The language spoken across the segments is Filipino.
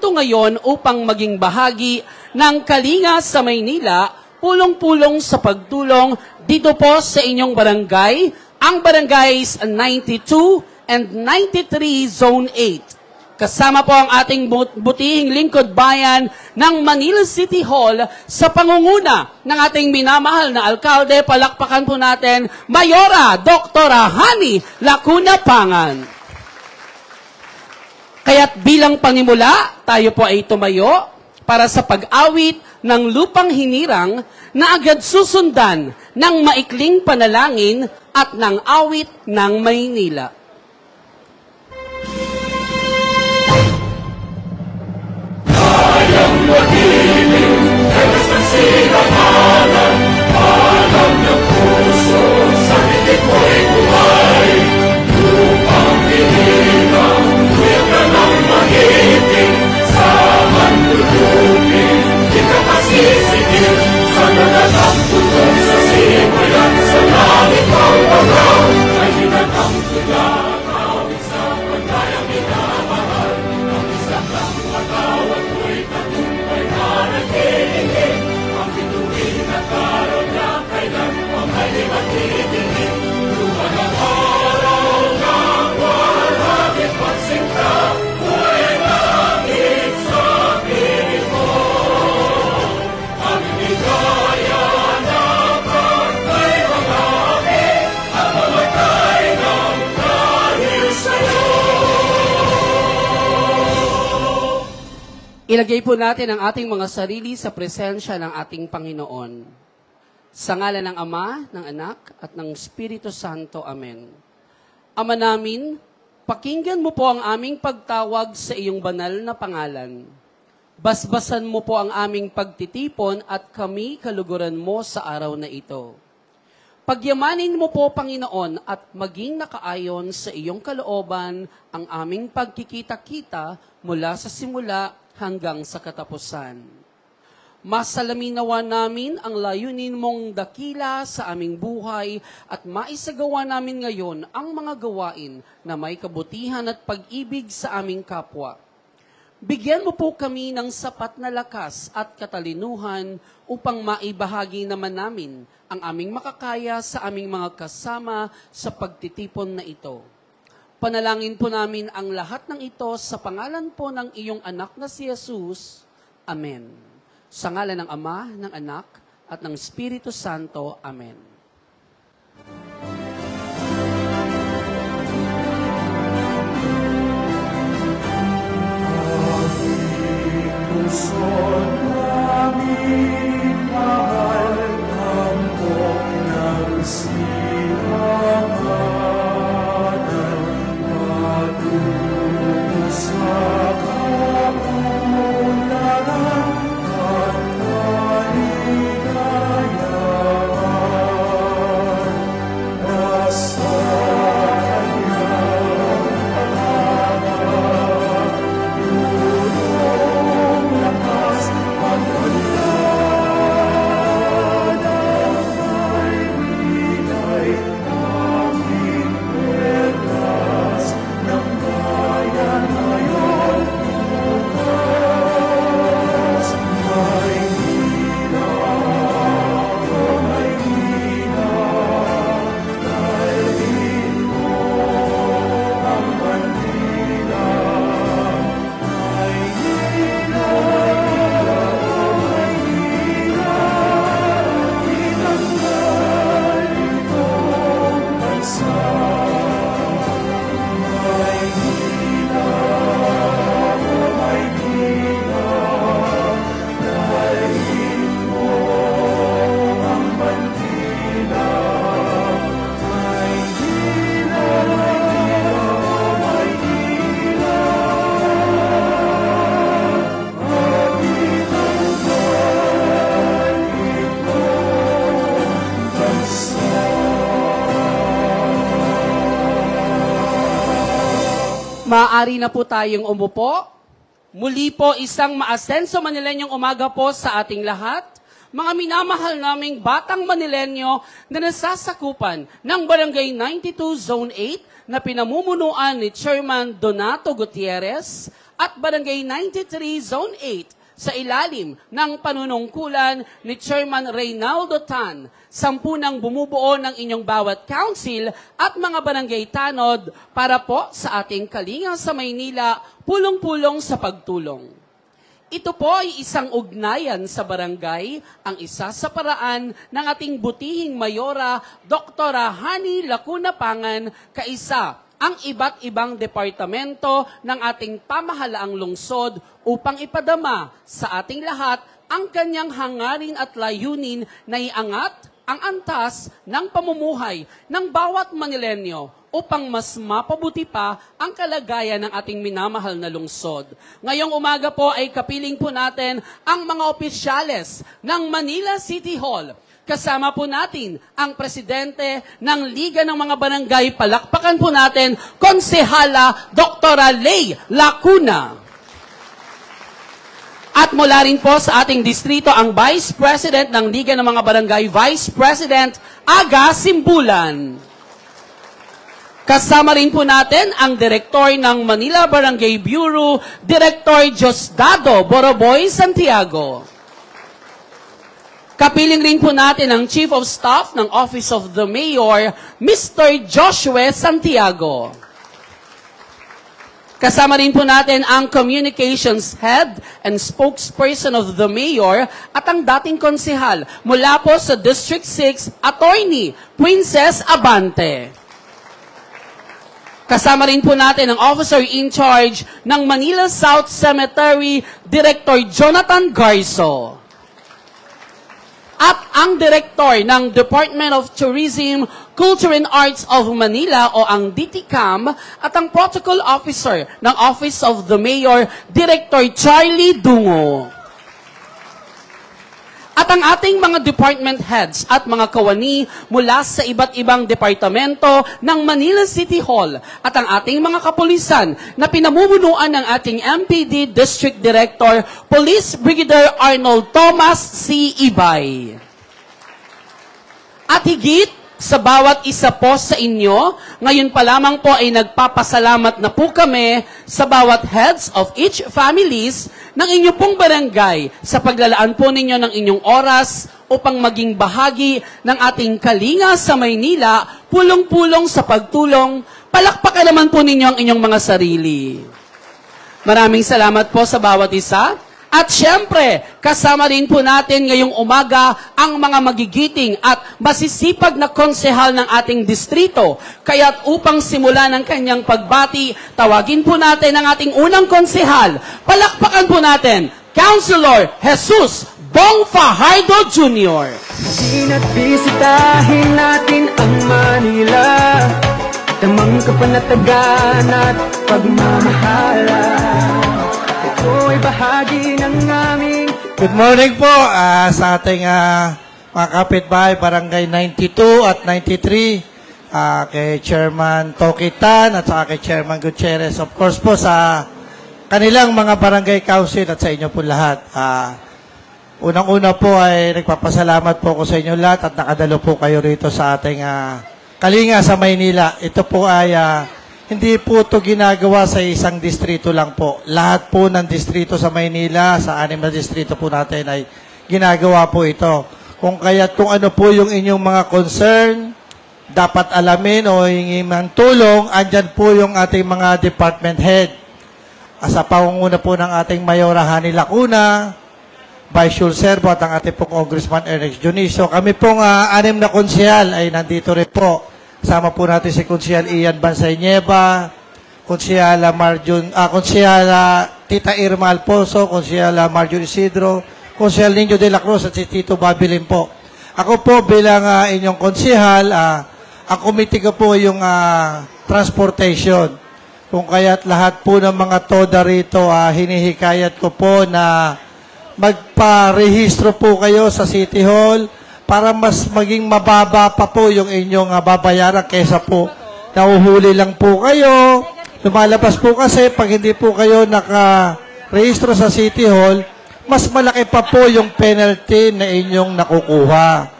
narito ngayon upang maging bahagi ng Kalinga sa Maynila, pulong-pulong sa pagtulong dito po sa inyong barangay, ang barangays 92 and 93 Zone 8. Kasama po ang ating butihing lingkod bayan ng Manila City Hall sa pangunguna ng ating minamahal na alkalde. Palakpakan po natin, Mayora Dr. Hani Lacuna Pangan. Kaya't bilang panimula, tayo po ay tumayo para sa pag-awit ng lupang hinirang na agad susundan ng maikling panalangin at ng awit ng Maynila. Kayang mag-ibig, kalas ng sinamalan, alam ng puso, sa titik mo'y buhay. Lupang hinirang, kuya ka ng mahitig, sa mandulupin, di ka pasisigil, sa nagatang tulong sa simulan, sa langit ang bagaw, ay hinatang tulang, awit sa pagkayang minamahal, ang isang lang matawag ko'y tagumpay na nagkikinig, ang bituin na karoon niya kailan pang ay di matitigil, lupa ng araw ng walhagit pagsinta, buhay langit sa piling mo, ang ibigaya na pagkay magami, at mamatay ng dahil sa'yo. Ilagay po natin ang ating mga sarili sa presensya ng ating Panginoon. Sa ngalan ng Ama, ng Anak, at ng Espiritu Santo. Amen. Ama namin, pakinggan mo po ang aming pagtawag sa iyong banal na pangalan. Basbasan mo po ang aming pagtitipon at kami kaluguran mo sa araw na ito. Pagyamanin mo po, Panginoon, at maging nakaayon sa iyong kalooban ang aming pagkikita-kita mula sa simula hanggang sa katapusan. Masalamin nawa namin ang layunin mong dakila sa aming buhay at maisagawa namin ngayon ang mga gawain na may kabutihan at pag-ibig sa aming kapwa. Bigyan mo po kami ng sapat na lakas at katalinuhan upang maibahagi naman namin ang aming makakaya sa aming mga kasama sa pagtitipon na ito. Panalangin po namin ang lahat ng ito sa pangalan po ng iyong anak na si Jesus. Amen. Sa ngalan ng Ama, ng Anak, at ng Espiritu Santo. Amen. Puso namin mahal ang buong ng silanganan, patungo sa kapularan at kaligayahan. Nasa kanyang pangalan, tulong lakas at panlanan ay binay aming peras ng bayan ngayon bukas. Maynila, oh Maynila, dalhin mo ang bandila. Maynila, oh Maynila, itanggal itong bansa. Maynila, oh Maynila, dalhin mo ang bandila. Maynila, oh Maynila, at itanggal itong bansa. Maaari na po tayong umupo. Muli po isang maasenso manilenyong umaga po sa ating lahat. mga minamahal naming batang Manilenyo na nasasakupan ng Barangay 92 Zone 8 na pinamumunuan ni Chairman Donato Gutierrez at Barangay 93 Zone 8 sa ilalim ng panunungkulan ni Chairman Reynaldo Tan, 10 nang bumubuo ng inyong bawat council at mga barangay tanod para po sa ating kalinga sa Maynila, pulong-pulong sa pagtulong. Ito po ay isang ugnayan sa barangay, ang isa sa paraan ng ating butihing mayora, Dr. Hani Lacuna Pangan, kaisa ang iba't ibang departamento ng ating pamahalaang lungsod upang ipadama sa ating lahat ang kanyang hangarin at layunin na iangat ang antas ng pamumuhay ng bawat Manilenyo upang mas mapabuti pa ang kalagayan ng ating minamahal na lungsod. Ngayong umaga po ay kapiling po natin ang mga opisyales ng Manila City Hall. Kasama po natin ang presidente ng Liga ng mga Barangay. Palakpakan po natin, Konsehala Dr. Ley Lacuna. At mula rin po sa ating distrito, ang Vice President ng Liga ng mga Barangay, Vice President Aga Simbulan. Kasama rin po natin ang Direktor ng Manila Barangay Bureau, Director Diosdado Boroboy Santiago. Kapiling rin po natin ang Chief of Staff ng Office of the Mayor, Mr. Joshua Santiago. Kasama rin po natin ang Communications Head and Spokesperson of the Mayor at ang dating konsehal mula po sa District 6, Attorney Princess Abante. Kasama rin po natin ang Officer in Charge ng Manila South Cemetery, Director Jonathan Garzo. At ang Director ng Department of Tourism, Culture and Arts of Manila o ang DTCAM at ang Protocol Officer ng Office of the Mayor, Director Charlie Dungo. At ang ating mga department heads at mga kawani mula sa iba't ibang departamento ng Manila City Hall at ang ating mga kapulisan na pinamumunuan ng ating MPD District Director, Police Brigadier Arnold Thomas C. Ibay. At higit sa bawat isa po sa inyo, ngayon pa lamang po ay nagpapasalamat na po kami sa bawat heads of each families ng inyong pong barangay sa paglalaan po ninyo ng inyong oras upang maging bahagi ng ating kalinga sa Maynila, pulong-pulong sa pagtulong. Palakpakan naman po ninyo ang inyong mga sarili. Maraming salamat po sa bawat isa. At syempre, kasama rin po natin ngayong umaga ang mga magigiting at masisipag na konsehal ng ating distrito. Kaya't upang simulan ang kanyang pagbati, tawagin po natin ang ating unang konsehal. Palakpakan po natin, Councilor Jesus Bong Fajardo Jr. Sina't bisitahin natin ang Manila, tamang kapanatagan at pagmamahalan. Ito ay bahagi ng aming... Good morning po sa ating mga kapitbahay, Barangay 92 at 93, kay Chairman Tokitan at saka kay Chairman Gutierrez. Of course po sa kanilang mga barangay council at sa inyo po lahat. Unang-una po ay nagpapasalamat po ko sa inyo lahat at nakadalo po kayo rito sa ating kalinga sa Maynila. Ito po ay... hindi po ito ginagawa sa isang distrito lang po. Lahat po ng distrito sa Maynila, sa 6 na distrito po natin ay ginagawa po ito. Kung ano po yung inyong mga concern, dapat alamin o hingin ng tulong, andyan po yung ating mga department head. Sa pangunguna po ng ating Mayora Hani Lacuna, Vice Servo at ang ating pong Congressman Ernest Juniso. Kami pong 6 na konsehal ay nandito rin po. Kasama po natin si Konsehal Ian Bansay Nieva, Konsehala Tita Irma Alfonso, Konsehala Marjorie Isidro, Konsehal Niño de la Cruz at si Tito Babilin po. Ako po bilang inyong konsehal, ang committee ko po yung transportation. Kung kaya't lahat po ng mga toda rito, hinihikayat ko po na magparehistro po kayo sa City Hall, para mas maging mababa pa po yung inyong babayaran kesa po nahuhuli lang po kayo. Lumalabas po kasi pag hindi po kayo nakarehistro sa City Hall, mas malaki pa po yung penalty na inyong nakukuha.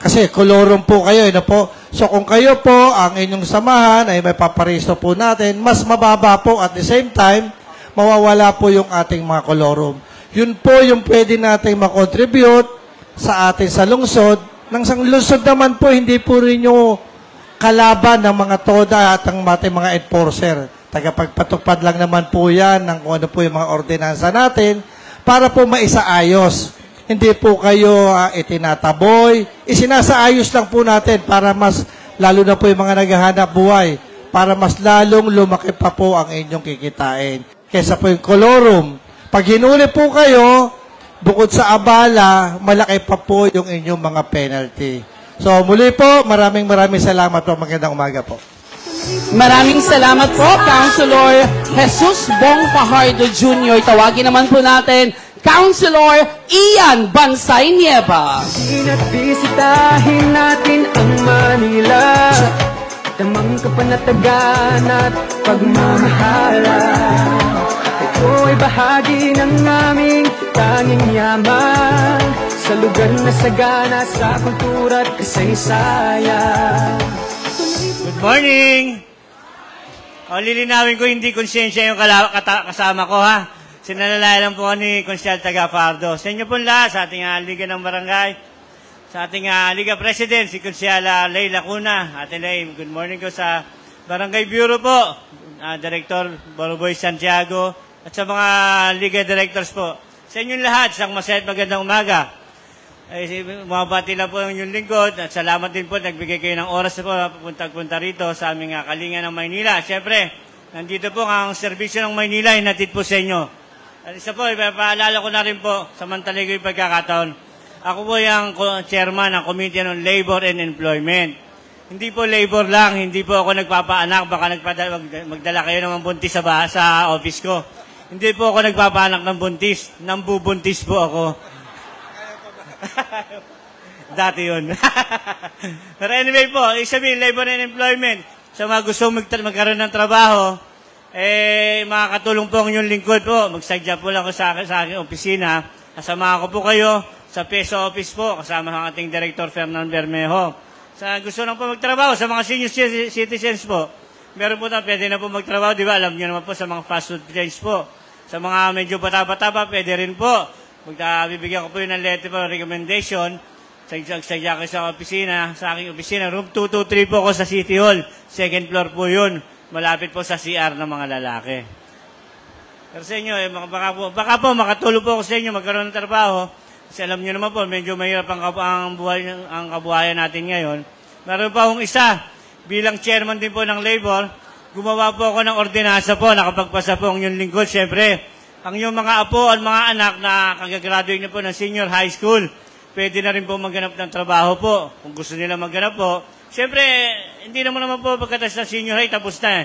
Kasi kolorum po kayo, po. So kung kayo po, ang inyong samahan ay may paparisto po natin, mas mababa po at the same time, mawawala po yung ating mga kolorum. Yun po yung pwede natin makontribute sa atin sa lungsod. Nang sa lungsod naman po, hindi po rin yung kalaban ng mga TODA at ang ating mga enforcer. Tagapagpatupad lang naman po yan ng kung ano po yung mga ordinansa natin para po maisaayos. Hindi po kayo itinataboy. Isinasaayos lang po natin para mas, lalo na po yung mga naghahanap buhay, para mas lalong lumaki pa po ang inyong kikitain. Kesa po yung kolorum. Pag hinuli po kayo, bukod sa abala, malaki pa po yung inyong mga penalty. So muli po, maraming salamat po. Magandang umaga po. Maraming salamat po, Councilor Jesus Bong Fajardo Jr. Tawagin naman po natin, Councilor Ian Bansay Nieva. At bisitahin natin ang Manila, tamang kapanatagan at pagmamahalan. Ito ay bahagi ng aming tanging yaman, sa lugar na sagana sa kultura at kasaysayan. Good morning! Lilinawin ko, hindi konsensya yung kasama ko, ha? Sinalalayan lang po ni Consyal Tagapardo. Sa inyo po lahat, sa ating Liga ng Barangay, sa ating Liga President, si Consyal Leila Cuna. Ate Lay, good morning ko sa Barangay Bureau po, Director Boroboy Santiago, at sa mga Liga Directors po. Sa inyo lahat, isang masaya at magandang umaga. Mabati lang po ang inyong lingkod at salamat din po, nagbigay kayo ng oras po punta rito sa aming kalinga ng Maynila. Siyempre, nandito po ang serbisyo ng Maynila, hinatid po sa inyo. At isa po, ipapaalala ko na rin po, samantaligo yung pagkakataon. Ako po yung chairman ng Committee on Labor and Employment. Hindi po labor lang, hindi po ako nagpapaanak, baka magdala kayo ng buntis sa office ko. Hindi po ako nagpapaanak ng buntis, nambubuntis po ako. Dati yun. Pero anyway po, sabihin, labor and employment, sa mga gusto magkaroon ng trabaho, makakatulong po ang inyong lingkod po. Magsadya po lang ako sa aking opisina. Kasama ko po kayo sa PESO office po, kasama ang ating Director Fernando Bermejo. Sa gusto lang po magtrabaho, sa mga senior citizens po, meron po na, pwede na po magtrabaho, di ba? Alam niyo naman po sa mga fast food chains po. Sa mga medyo bata-bata pa, pwede rin po. Bibigyan ko po yun ng letter of recommendation. Sagya ko sa opisina, sa aking opisina. Room 223 po ako sa City Hall. Second floor po yun. Malapit po sa CR ng mga lalaki. Pero sa inyo, baka po makatulong po ako sa inyo magkaroon ng trabaho. Kasi alam nyo naman po, medyo mahirap ang kabuhayan natin ngayon. Meron pa akong isa, bilang chairman din po ng labor, gumawa po ako ng ordinansa po, nakapagpasa po ang inyong lingkod. Siyempre, ang inyong mga apo at mga anak na kagagraduate na po ng senior high school, pwede na rin po maghanap ng trabaho po. Kung gusto nila maghanap po. Siyempre, hindi naman po pagkatas ng senior high, tapos na.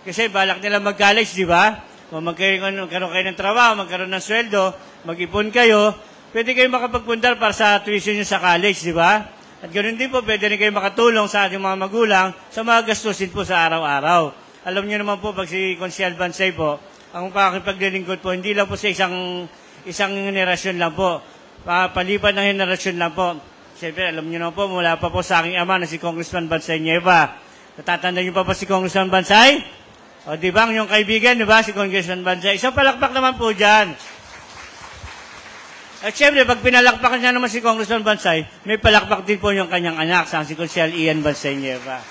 Kasi balak nila mag-college, di ba? Kung magkaroon kayo ng trabaho, magkaroon ng sweldo, mag-ipon kayo, pwede kayo makapagpundar para sa tuition nyo sa college, di ba? At ganoon din po, pwede rin kayo makatulong sa ating mga magulang sa mga gastusin po sa araw-araw. Alam niyo naman po, pag si Consyal Bansay po, ang pakipaglilingkod po, hindi lang po sa isang henerasyon lang po. Palipat ng henerasyon lang po. Siyempre, alam niyo naman po, mula pa po sa aking ama na si Congressman Bansay Nieva. Natatanda niyo pa si Congressman Bansay? O di ba, ang yung kaibigan, di ba, si Congressman Bansay? Isang palakpak naman po dyan. At siyempre, pag pinalakpakan niya naman si Congressman Bansay, may palakpak din po yung kanyang anak, si Consyal Ian Bansay Nieva.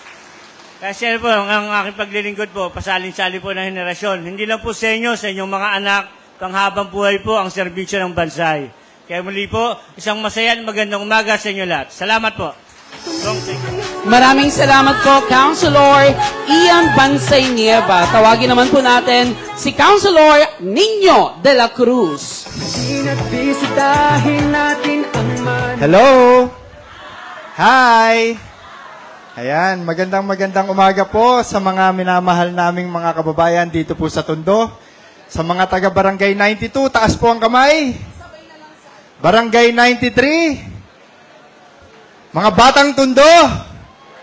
Kaya siyempre po, ang aking paglilingkod po, pasalin-sali po ng henerasyon. Hindi lang po sa inyo, sa inyong mga anak, panghabang buhay po ang serbisyo ng Bansay. Kaya muli po, isang masaya at magandang umaga sa inyo lahat. Salamat po. Maraming salamat po, Councilor Ian Bansay Nieva. Tawagin naman po natin si Councilor Nino de la Cruz. Hello! Hi! Ayan, magandang umaga po sa mga minamahal naming mga kababayan dito po sa Tondo. Sa mga taga-Barangay 92, taas po ang kamay. Barangay 93. Mga batang Tondo.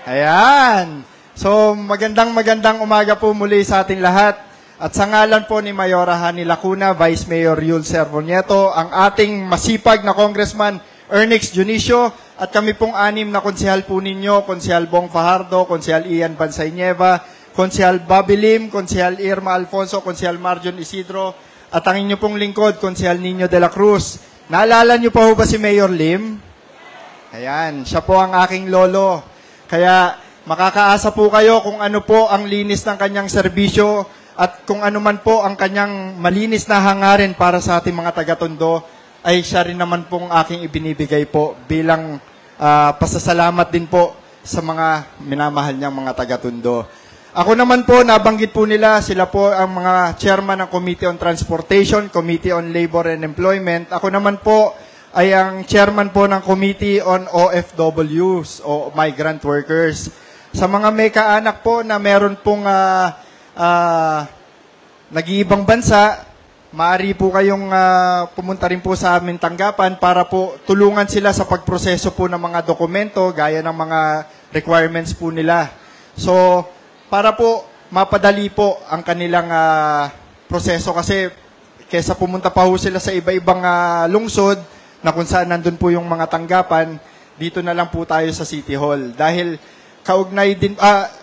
Ayan. So, magandang umaga po muli sa ating lahat. At sa ngalan po ni Mayora Hani Lacuna, Vice Mayor Yul Servonieto, ang ating masipag na Congressman Ernix Junicio, at kami pong 6 na konsehal po ninyo, Konsehal Bong Fajardo, Konsehal Ian Bansay Nieva, Konsehal Bobby Lim, Konsehal Irma Alfonso, Konsehal Marjon Isidro, at ang inyo pong lingkod, Konsehal Nino de la Cruz. Naalala niyo pa ho ba si Mayor Lim? Ayan, siya po ang aking lolo. Kaya makakaasa po kayo kung ano po ang linis ng kanyang serbisyo at kung ano man po ang kanyang malinis na hangarin para sa ating mga taga-Tondo, ay siya rin naman pong aking ibinibigay po bilang pasasalamat din po sa mga minamahal niyang mga taga-Tondo. Ako naman po, nabanggit po nila, sila po ang mga chairman ng Committee on Transportation, Committee on Labor and Employment. Ako naman po ay ang chairman po ng Committee on OFWs o Migrant Workers. Sa mga may kaanak po na meron pong nag-iibang bansa, maaari po kayong pumunta rin po sa aming tanggapan para po tulungan sila sa pagproseso po ng mga dokumento gaya ng mga requirements po nila. So, para po mapadali po ang kanilang proseso kasi kesa pumunta pa ho sila sa iba-ibang lungsod na kung saan nandun po yung mga tanggapan, dito na lang po tayo sa City Hall. Dahil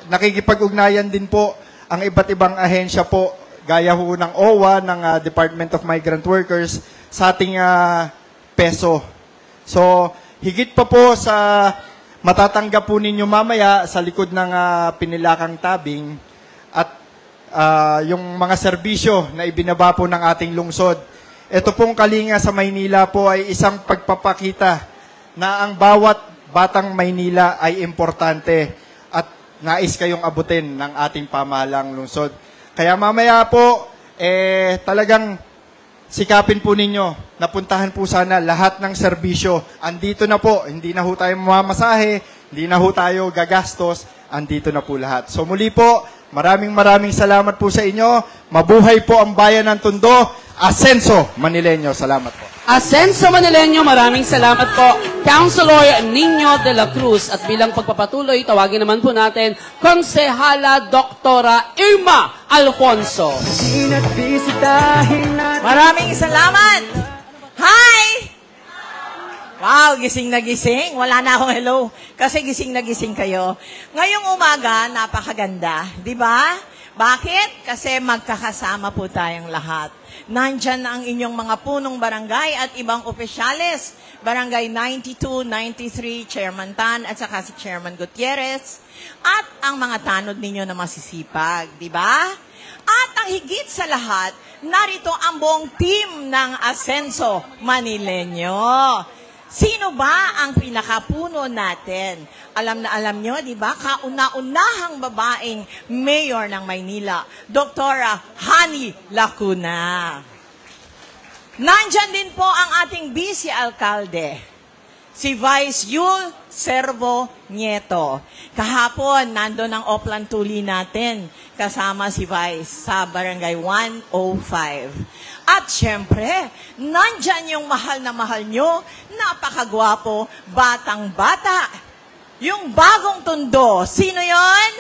nakikipag-ugnayan din po ang iba't ibang ahensya po gaya ho ng OWA, ng Department of Migrant Workers, sa ating peso. So, higit pa po sa matatanggap po ninyo mamaya sa likod ng pinilakang tabing at yung mga serbisyo na ibinaba po ng ating lungsod. Ito pong Kalinga sa Maynila po ay isang pagpapakita na ang bawat batang Maynila ay importante at nais kayong abutin ng ating pamahalang lungsod. Kaya mamaya po, talagang sikapin po ninyo, napuntahan po sana lahat ng serbisyo. Andito na po, hindi na ho tayo mamamasahe, hindi na ho tayo gagastos, andito na po lahat. So muli po, maraming salamat po sa inyo. Mabuhay po ang bayan ng Tondo. Asenso Manileño, salamat po. Asenso Manileño, maraming salamat po. Councilor Nino de la Cruz. At bilang pagpapatuloy, tawagin naman po natin, Konsehala Doktora Irma Alfonso. Maraming salamat! Hi! Wow, gising na gising. Wala na akong hello. Kasi gising na gising kayo. Ngayong umaga, napakaganda. Di ba? Bakit? Kasi magkakasama po tayong lahat. Nandyan ang inyong mga punong barangay at ibang opisyales. Barangay 92, 93, Chairman Tan at saka si Chairman Gutierrez. At ang mga tanod ninyo na masisipag. Di ba? At ang higit sa lahat, narito ang buong team ng Asenso Manileño. Sino ba ang pinakapuno natin? Alam na alam nyo, di ba? Kauna-unahang babaeng mayor ng Maynila, Doktora Hani Lacuna. Nandyan din po ang ating vice alcalde, si Vice Yul Servonieto. Kahapon, nandun ang Oplan Tuli natin, kasama si Vice sa Barangay 105. At syempre, nandyan yung mahal na mahal nyo, napakagwapo, batang-bata. Yung bagong Tondo, sino yon?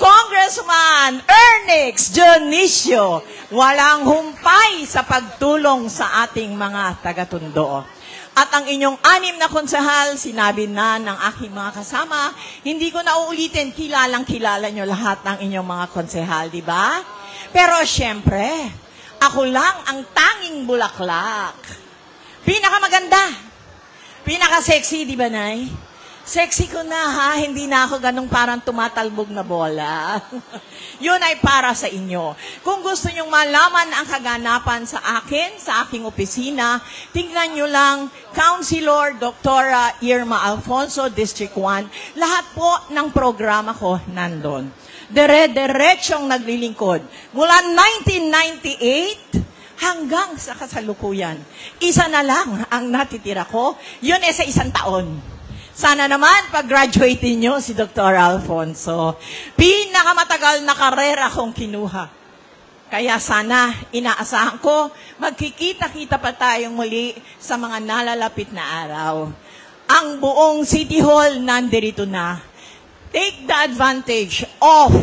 Congressman Ernix Junicio. Walang humpay sa pagtulong sa ating mga taga-Tondo. At ang inyong 6 na konsehal, sinabi na ng aking mga kasama, hindi ko na uulitin, kilalang-kilala nyo lahat ng inyong mga konsehal, di ba? Pero syempre, ako lang ang tanging bulaklak. Pinakamaganda. Pinaka-sexy, di ba, Nay? Sexy ko na, ha? Hindi na ako ganong parang tumatalbog na bola. Yun ay para sa inyo. Kung gusto nyong malaman ang kaganapan sa akin, sa aking opisina, tingnan nyo lang, Councilor Doktora Irma Alfonso, District 1. Lahat po ng programa ko nandun. Dire-diretsyong naglilingkod. Mula 1998 hanggang sa kasalukuyan. Isa na lang ang natitira ko. Yun sa 1 taon. Sana naman pag-graduate nyo si Dr. Alfonso. Pinakamatagal na karera kong kinuha. Kaya sana, inaasahan ko, magkikita-kita pa tayong muli sa mga nalalapit na araw. Ang buong City Hall nandirito na. Take the advantage of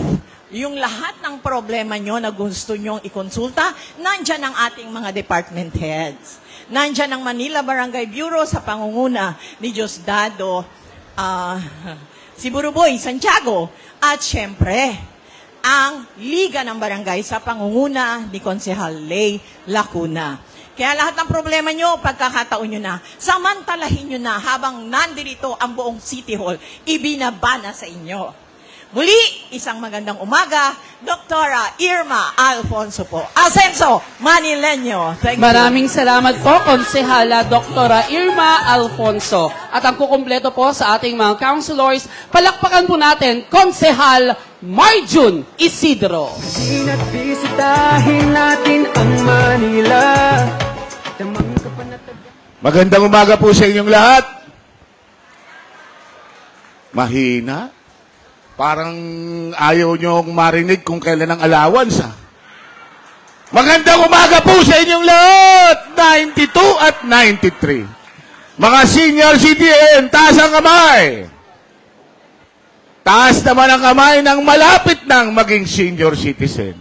yung lahat ng problema nyo na gusto nyong ikonsulta, nandyan ang ating mga department heads. Nandyan ang Manila Barangay Bureau sa pangunguna ni Diosdado Siburuboy Santiago. At syempre, ang Liga ng Barangay sa pangunguna ni Konsehal Lay Lacuna. Kaya lahat ng problema nyo, pagkakataon nyo na, samantalahin nyo na habang nandirito ang buong City Hall, ibinabana sa inyo. Muli, isang magandang umaga, Dr. Irma Alfonso po. Asenso, Manileño. Thank you. Maraming salamat po, Konsehala Dr. Irma Alfonso. At ang kukumpleto po sa ating mga councilors, palakpakan po natin, Konsehal Marjun Isidro. At bisitahin natin ang Manila. Damang kapanatag. Magandang umaga po sa inyong lahat. Mahina. Parang ayaw nyo marinig kung kailan ang allowance, ha? Magandang umaga po sa inyong lahat! 92 at 93. Mga senior citizen, taas ang kamay! Taas naman ang kamay ng malapit nang maging senior citizen.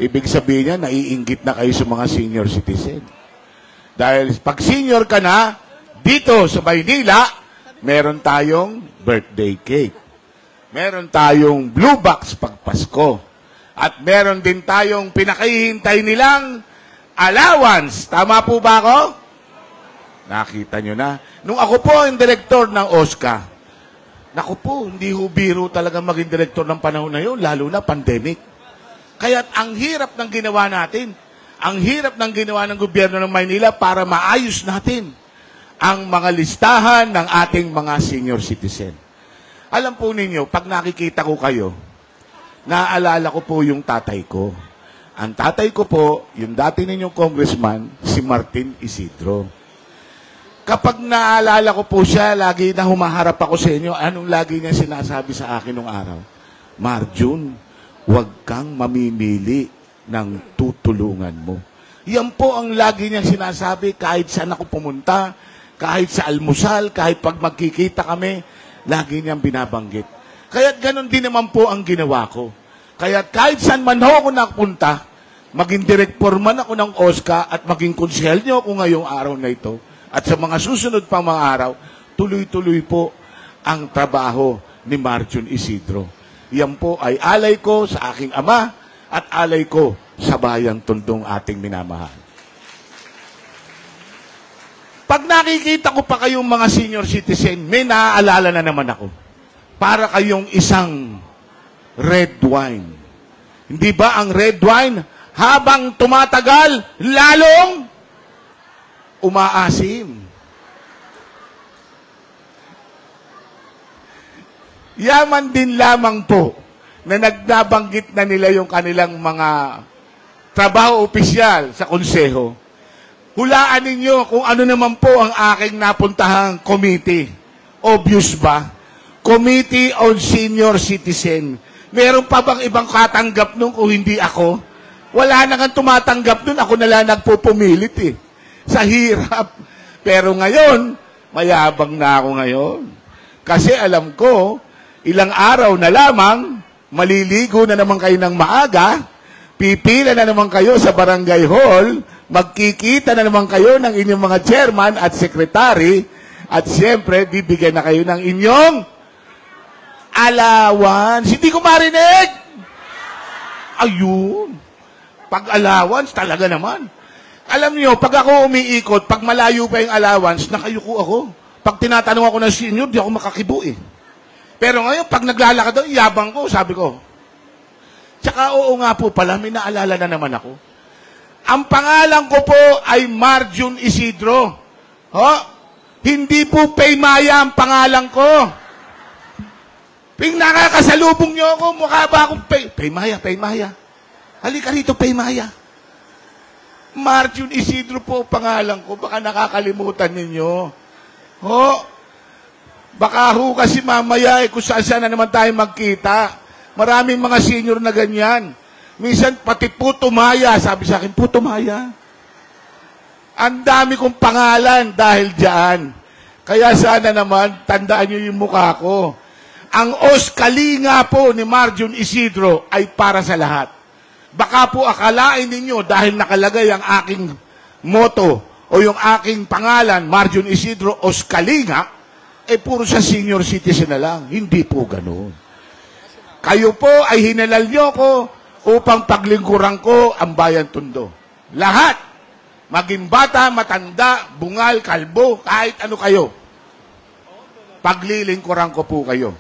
Ibig sabihin niya, naiinggit na kayo sa mga senior citizen. Dahil pag senior ka na, dito sa Maynila, meron tayong birthday cake. Meron tayong blue box pag Pasko. At meron din tayong pinakahihintay nilang allowance. Tama po ba ako? Nakita nyo na. Nung ako po ang direktor ng OSCA, naku po, hindi ho biro talaga maging direktor ng panahon na yun, lalo na pandemic. Kaya't ang hirap ng ginawa natin, ang hirap ng ginawa ng gobyerno ng Maynila para maayos natin ang mga listahan ng ating mga senior citizen. Alam po ninyo, pag nakikita ko kayo, naaalala ko po yung tatay ko. Ang tatay ko po, yung dati ninyong congressman, si Martin Isidro. Kapag naaalala ko po siya, lagi na humaharap ako sa inyo, anong lagi niya sinasabi sa akin nung araw? Marjun, huwag kang mamimili ng tutulungan mo. Yan po ang lagi niya sinasabi kahit saan ako pumunta, kahit sa almusal, kahit pag magkikita kami, lagi niyang binabanggit. Kaya't ganun din naman po ang ginawa ko. Kaya't kahit saan man ako napunta, maging direktor man ako ng OSCA at maging konsehal niyo ako ngayong araw na ito, at sa mga susunod pang mga araw, tuloy-tuloy po ang trabaho ni Marjun Isidro. Yan po ay alay ko sa aking ama at alay ko sa bayang Tondong ating minamahal. Pag nakikita ko pa kayong mga senior citizen, may naaalala na naman ako. Para kayong isang red wine. Hindi ba ang red wine, habang tumatagal, lalong umaasim? Yaman din lamang po na nagnabanggit na nila yung kanilang mga trabaho opisyal sa konseho. Hulaan ninyo kung ano naman po ang aking napuntahang committee. Obvious ba? Committee on Senior Citizen. Meron pa bang ibang katanggap nun kung hindi ako? Wala na kang tumatanggap nun. Ako na lang nagpupumilit eh. Sa hirap. Pero ngayon, mayabang na ako ngayon. Kasi alam ko, ilang araw na lamang, maliligo na naman kayo ng maaga, pipila na naman kayo sa barangay hall, magkikita na naman kayo ng inyong mga chairman at secretary, at siyempre, bibigyan na kayo ng inyong allowance. Hindi ko marinig! Ayun. Pag allowance, talaga naman. Alam niyo, pag ako umiikot, pag malayo pa yung allowance, nakayuko ako. Pag tinatanong ako ng senior, di ako makakibo eh. Pero ngayon, pag naglalakad daw, yabang ko, sabi ko. Tsaka oo nga po pala, may naalala na naman ako. Ang pangalan ko po ay Marjun Isidro. Ho? Hindi po Paymaya ang pangalan ko. Ping nakakasalubong niyo ako, mukha ba akong Paymaya. Halika rito, Paymaya. Marjun Isidro po pangalan ko, baka nakakalimutan ninyo. Ho? Baka ho kasi mamaya kung saan na naman tayo magkita. Maraming mga senior na ganyan. Minsan, pati Puto Maya, sabi sa akin, Puto Maya. Ang dami kong pangalan dahil dyan. Kaya sana naman, tandaan nyo yung mukha ko. ang Oskalinga po ni Marjon Isidro ay para sa lahat. Baka po akalain ninyo dahil nakalagay ang aking motto o yung aking pangalan, Marjon Isidro Oskalinga, puro sa senior citizen na lang. Hindi po ganoon. Kayo po ay hinalal nyo ko upang paglingkuran ko ang bayan Tondo. Lahat, maging bata, matanda, bungal, kalbo, kahit ano kayo, paglilingkuran ko po kayo.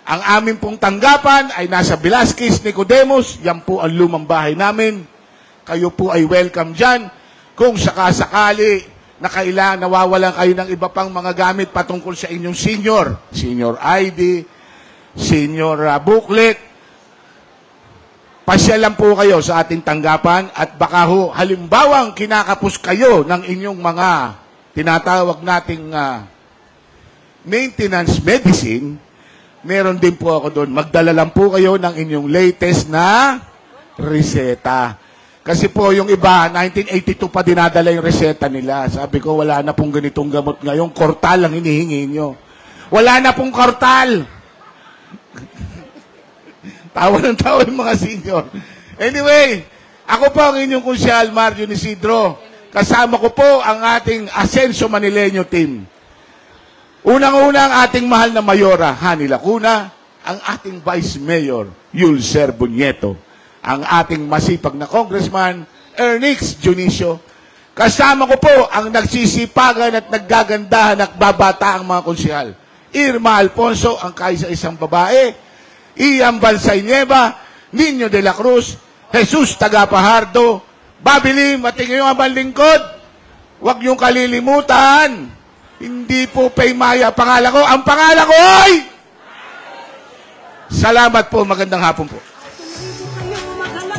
Ang amin pong tanggapan ay nasa Velasquez, Nicodemus. Yan po ang lumang bahay namin. Kayo po ay welcome dyan. Kung sakasakali na kailangan nawawalan kayo ng iba pang mga gamit patungkol sa inyong senior ID, senior booklet, pasyalan po kayo sa ating tanggapan at baka ho, halimbawang kinakapos kayo ng inyong mga tinatawag nating maintenance medicine, meron din po ako doon. Magdala lang po kayo ng inyong latest na reseta. Kasi po yung iba, 1982 pa dinadala yung reseta nila. Sabi ko, wala na pong ganitong gamot ngayon. Kortal ang hinihingi nyo. Wala na pong kortal. Tawa ng tawa yung mga senior. Anyway, ako po ang inyong konsyal, Marjon Isidro. Kasama ko po ang ating Asenso Manileño team. Unang-una ang ating mahal na Mayora, Hani Lacuna, ang ating Vice Mayor, Yulcer Bunieto, ang ating masipag na Congressman, Ernix Junicio. Kasama ko po ang nagsisipagan at naggagandahan at babata ang mga konsyal. Irma Alfonso, ang kaisa-isang babae, Ian Bansay Nieva, Nino de la Cruz, Jesus Tagapahardo, Babilim, at inyong abang lingkod. Huwag niyong kalilimutan. Hindi po Paymaya pangalan ko. Ang pangalan ko ay... Salamat po. Magandang hapon po.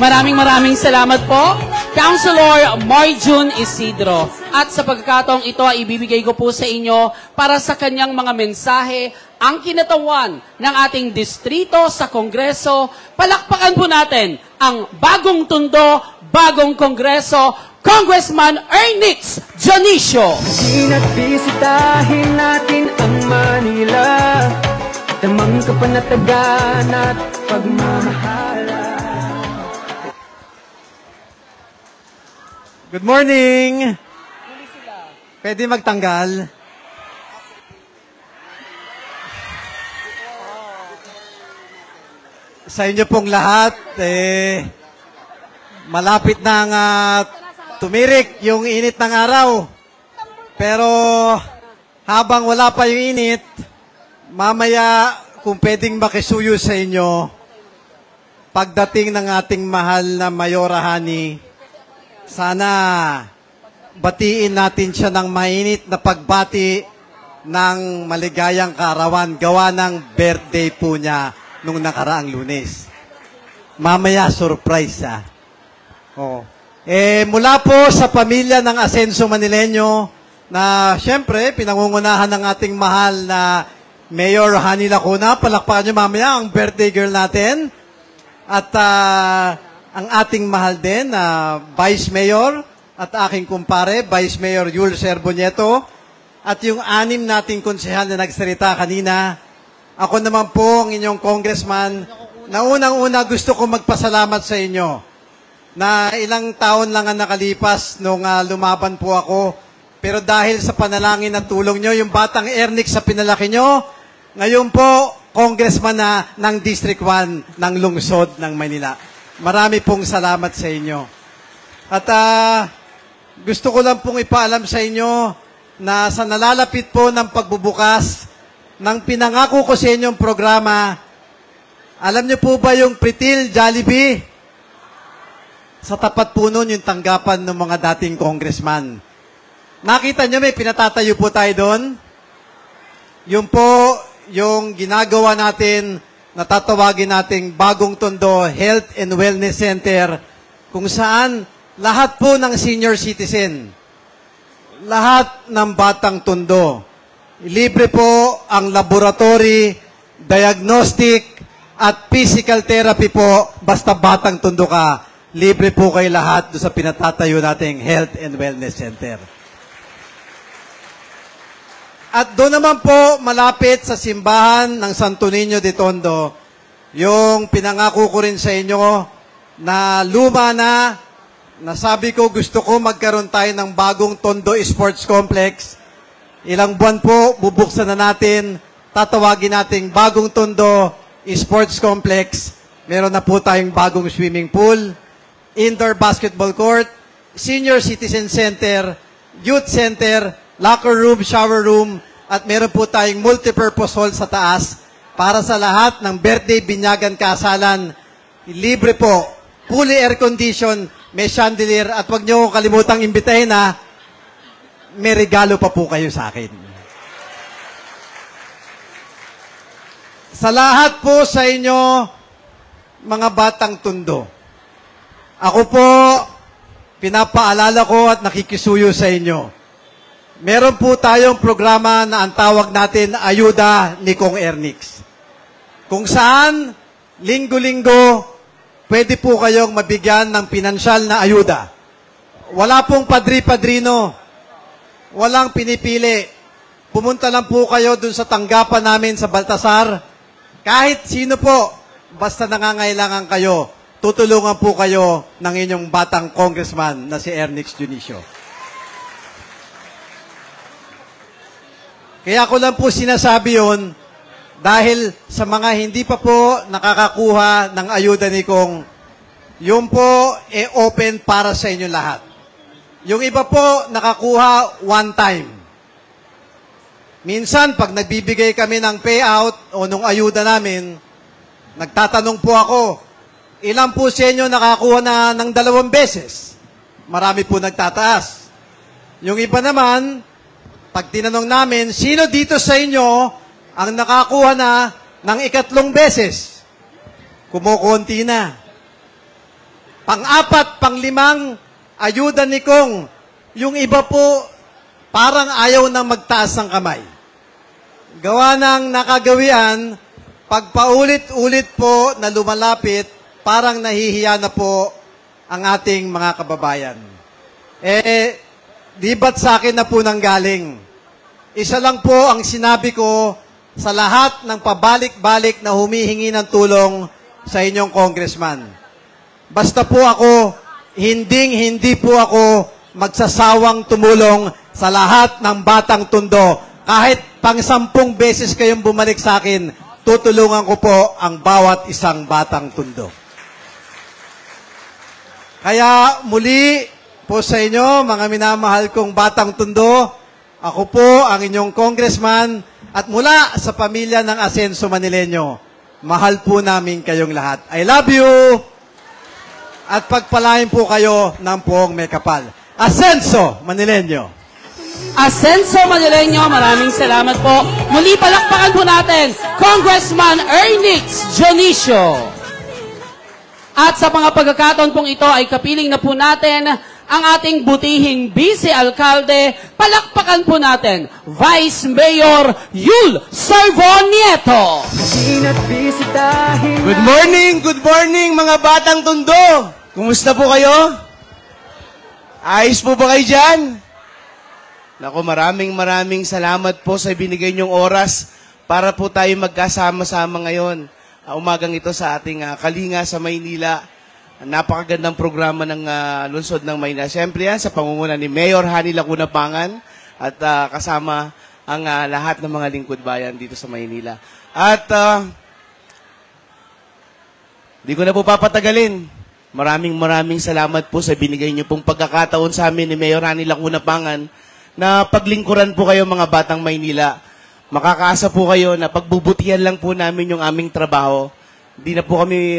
Maraming salamat po, Councilor Marjon Isidro. At sa pagkakataong ito ay ibibigay ko po sa inyo para sa kanyang mga mensahe ang kinatawan ng ating distrito sa Kongreso. Palakpakan po natin ang bagong Tondo, bagong Kongreso, Congressman Ernix Junicio. Ina't bisitahin natin ang Manila, damang kapanatagan at pagmamahala. Good morning! Pwede magtanggal? Sa inyo pong lahat, malapit nang tumirik yung init ng araw. Pero habang wala pa yung init, mamaya kung pwedeng makisuyo sa inyo, pagdating ng ating mahal na Mayora Hani, sana batiin natin siya ng mainit na pagbati ng maligayang kaarawan. Gawa ng birthday po niya nung nakaraang Lunes. Mamaya, surprise mula po sa pamilya ng Asenso Manileño na siyempre pinangungunahan ng ating mahal na Mayor Hani Lacuna. Palakpakan niyo mamaya ang birthday girl natin. At ang ating mahal din na Vice Mayor at aking kumpare, Vice Mayor Yulcer Bunieto, at yung 6 nating konsehal na nagsalita kanina. Ako naman po ang inyong congressman na unang-una gusto ko magpasalamat sa inyo na ilang taon lang ang nakalipas nung lumaban po ako. Pero dahil sa panalangin at tulong nyo, yung batang Ernix sa pinalaki nyo, ngayon po, congressman na ng District 1 ng lungsod ng Manila. Marami pong salamat sa inyo. At gusto ko lang pong ipaalam sa inyo na sa nalalapit po ng pagbubukas ng pinangako ko sa inyong programa, alam niyo po ba yung Pritil Jollibee? Sa tapat po nun yung tanggapan ng mga dating congressman. Nakita niyo may pinatatayo po tayo doon? Yung po yung ginagawa natin, natatawagin nating Bagong Tondo Health and Wellness Center, kung saan lahat po ng senior citizen, lahat ng batang Tondo, libre po ang laboratory, diagnostic, at physical therapy po, basta batang Tondo ka, libre po kayo lahat doon sa pinatatayo nating Health and Wellness Center. At doon naman po, malapit sa simbahan ng Santo Niño de Tondo, yung pinangako ko rin sa inyo na luma na sabi ko gusto ko magkaroon tayo ng bagong Tondo Sports Complex. Ilang buwan po, bubuksan na natin, tatawagin nating bagong Tondo Sports Complex. Meron na po tayong bagong swimming pool, indoor basketball court, senior citizen center, youth center, locker room, shower room, at meron po tayong multipurpose hall sa taas para sa lahat ng birthday, binyagan, kasalan. Libre po, fully air condition, may chandelier, at wag niyo kalimutang imbitahin na may regalo pa po kayo sa akin. Sa lahat po sa inyo, mga batang Tondo, ako po, pinapaalala ko at nakikisuyo sa inyo. Meron po tayong programa na ang tawag natin Ayuda ni Kong Ernix. Kung saan, linggo-linggo, pwede po kayong mabigyan ng pinansyal na ayuda. Wala pong padri-padrino. Walang pinipili. Pumunta lang po kayo dun sa tanggapan namin sa Baltasar. Kahit sino po, basta nangangailangan kayo, tutulungan po kayo ng inyong batang congressman na si Ernix Dionisio. Kaya ko lang po sinasabi yun dahil sa mga hindi pa po nakakakuha ng ayuda ni Kong, yun po open para sa inyo lahat. Yung iba po nakakuha one time. Minsan, pag nagbibigay kami ng payout o nung ayuda namin, nagtatanong po ako, ilan po sa inyo nakakuha na ng 2 beses? Marami po nagtataas. Yung iba naman, pag tinanong namin, sino dito sa inyo ang nakakuha na ng 3 beses? Kumukunti na. Pang-4, pang-5, ayuda ni Kong. Yung iba po, parang ayaw na magtaas ng kamay. Gawa ng nakagawian, pag paulit-ulit po na lumalapit, parang nahihiya na po ang ating mga kababayan. Di ba't sa akin na po nanggaling? Isa lang po ang sinabi ko sa lahat ng pabalik-balik na humihingi ng tulong sa inyong congressman. Basta po ako, hindi po ako magsasawang tumulong sa lahat ng batang Tondo. Kahit pang 10 beses kayong bumalik sa akin, tutulungan ko po ang bawat isang batang Tondo. Kaya muli po sa inyo, mga minamahal kong batang Tondo, ako po ang inyong congressman at mula sa pamilya ng Asenso Manileño, mahal po namin kayong lahat. I love you! At pagpalain po kayo ng poong may kapal. Asenso Manileño! Asenso Manileño, maraming salamat po. Muli palakpakan po natin, Congressman Ernix Dionisio. At sa mga pagkakataon pong ito ay kapiling na po natin ang ating butihing vice-alkalde, palakpakan po natin, Vice Mayor Yul Sarvonieto. Good morning mga batang Tondo. Kumusta po kayo? Ayos po ba kayo dyan? Naku, maraming salamat po sa binigay niyong oras para po tayo magkasama-sama ngayon. Umagang ito sa ating Kalinga sa Maynila. Napakagandang programa ng lungsod ng Maynila. Siyempre yan sa pangunguna ni Mayor Hani Lacuna Pangan at kasama ang lahat ng mga lingkod bayan dito sa Maynila. At di ko na po papatagalin. Maraming salamat po sa binigay niyo pong pagkakataon sa amin ni Mayor Hani Lacuna Pangan na paglingkuran po kayo mga batang Maynila. Makakaasa po kayo na pagbubutihan lang po namin yung aming trabaho. Hindi na po kami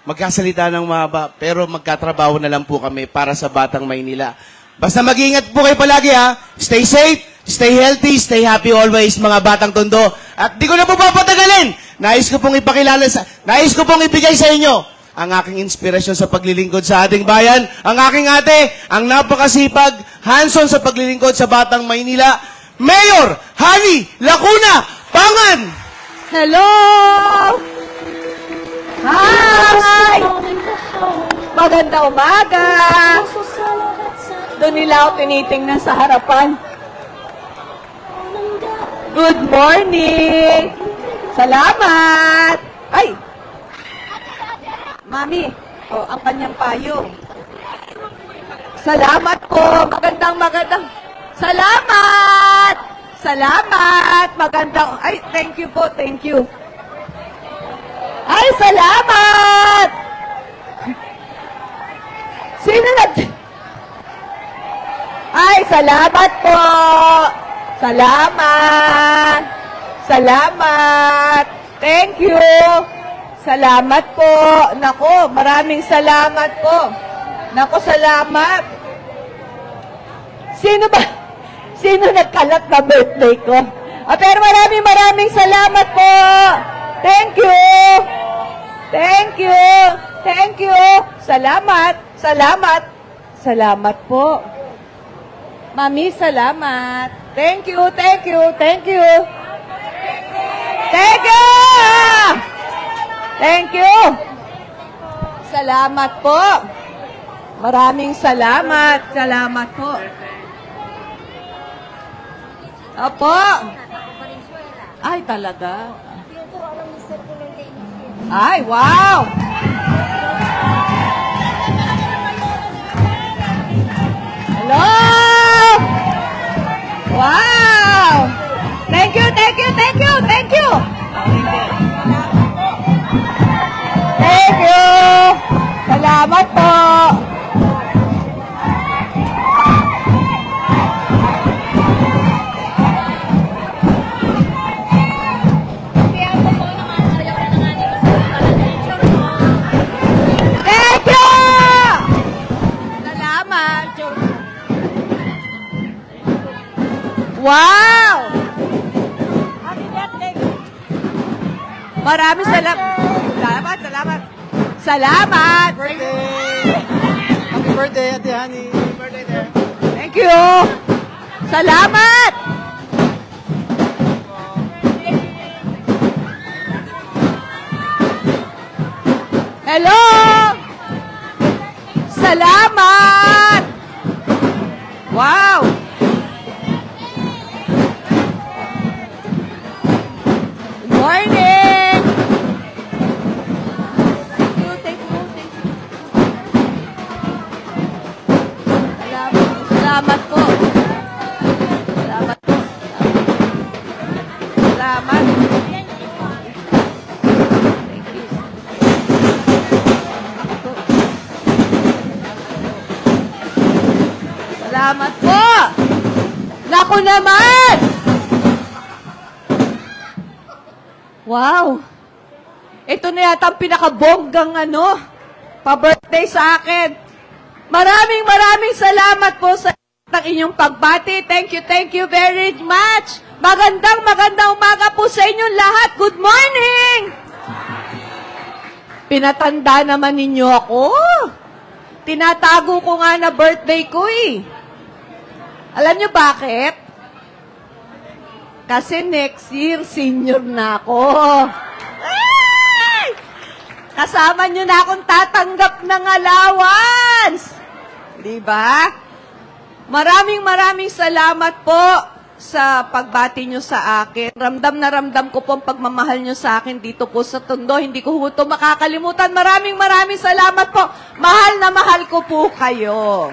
magkasalita ng mahaba, pero magkatrabaho na lang po kami para sa batang Maynila. Basta mag-iingat po kayo palagi ha. Stay safe, stay healthy, stay happy always mga batang Tondo. At di ko na po papatagalin. Nais ko pong ibigay sa inyo ang aking inspirasyon sa paglilingkod sa ating bayan, ang aking ate, ang napakasipag, hands-on sa paglilingkod sa batang Maynila, Mayor Hani Lacuna Pangan! Hello! Hi! Maganda umaga! Doon nila ako tinitingnan sa harapan. Good morning! Salamat! Ay! Mami, ang kanyang payong. Salamat po! Magandang. Salamat! Salamat! Magandang. Ay, thank you po, thank you. Ay, salamat! Sino Ay, salamat po! Salamat! Salamat! Thank you! Salamat po! Nako, maraming salamat po! Nako, salamat! Sino ba? Sino nagkalat na birthday ko? Pero maraming salamat po! Thank you! Thank you! Thank you! Salamat! Salamat! Salamat po! Mami, salamat! Thank you! Thank you! Thank you! Thank you! Thank you! Salamat po! Maraming salamat! Salamat po! Opo! Ay, talaga? Ay, wow! Hello! Wow! Thank you, thank you, thank you, thank you! Thank you! Salamat po! Thank you! Salamat! Wow! Maraming salamat. Salamat, salamat. Salamat! Happy birthday, Ate Honey. Happy birthday there. Thank you! Salamat! Hello! Salamat! Wow! Good morning! Thank you, thank you, thank you. Salamat po. Salamat po. Salamat. Thank you. Salamat po. Naku naman! Wow! Ito na yata ang pinakabonggang pa-birthday sa akin. Maraming salamat po sa inyong pagbati. Thank you very much. Magandang umaga po sa inyong lahat. Good morning! Pinatanda naman ninyo ako. Tinatago ko nga na birthday ko eh. Alam nyo bakit? Kasi next year, senior na ako. Ay! Kasama nyo na akong tatanggap ng allowance. Diba? Maraming salamat po sa pagbati nyo sa akin. Ramdam na ramdam ko po ang pagmamahal nyo sa akin dito po sa Tondo. Hindi ko ito makakalimutan. Maraming salamat po. Mahal na mahal ko po kayo.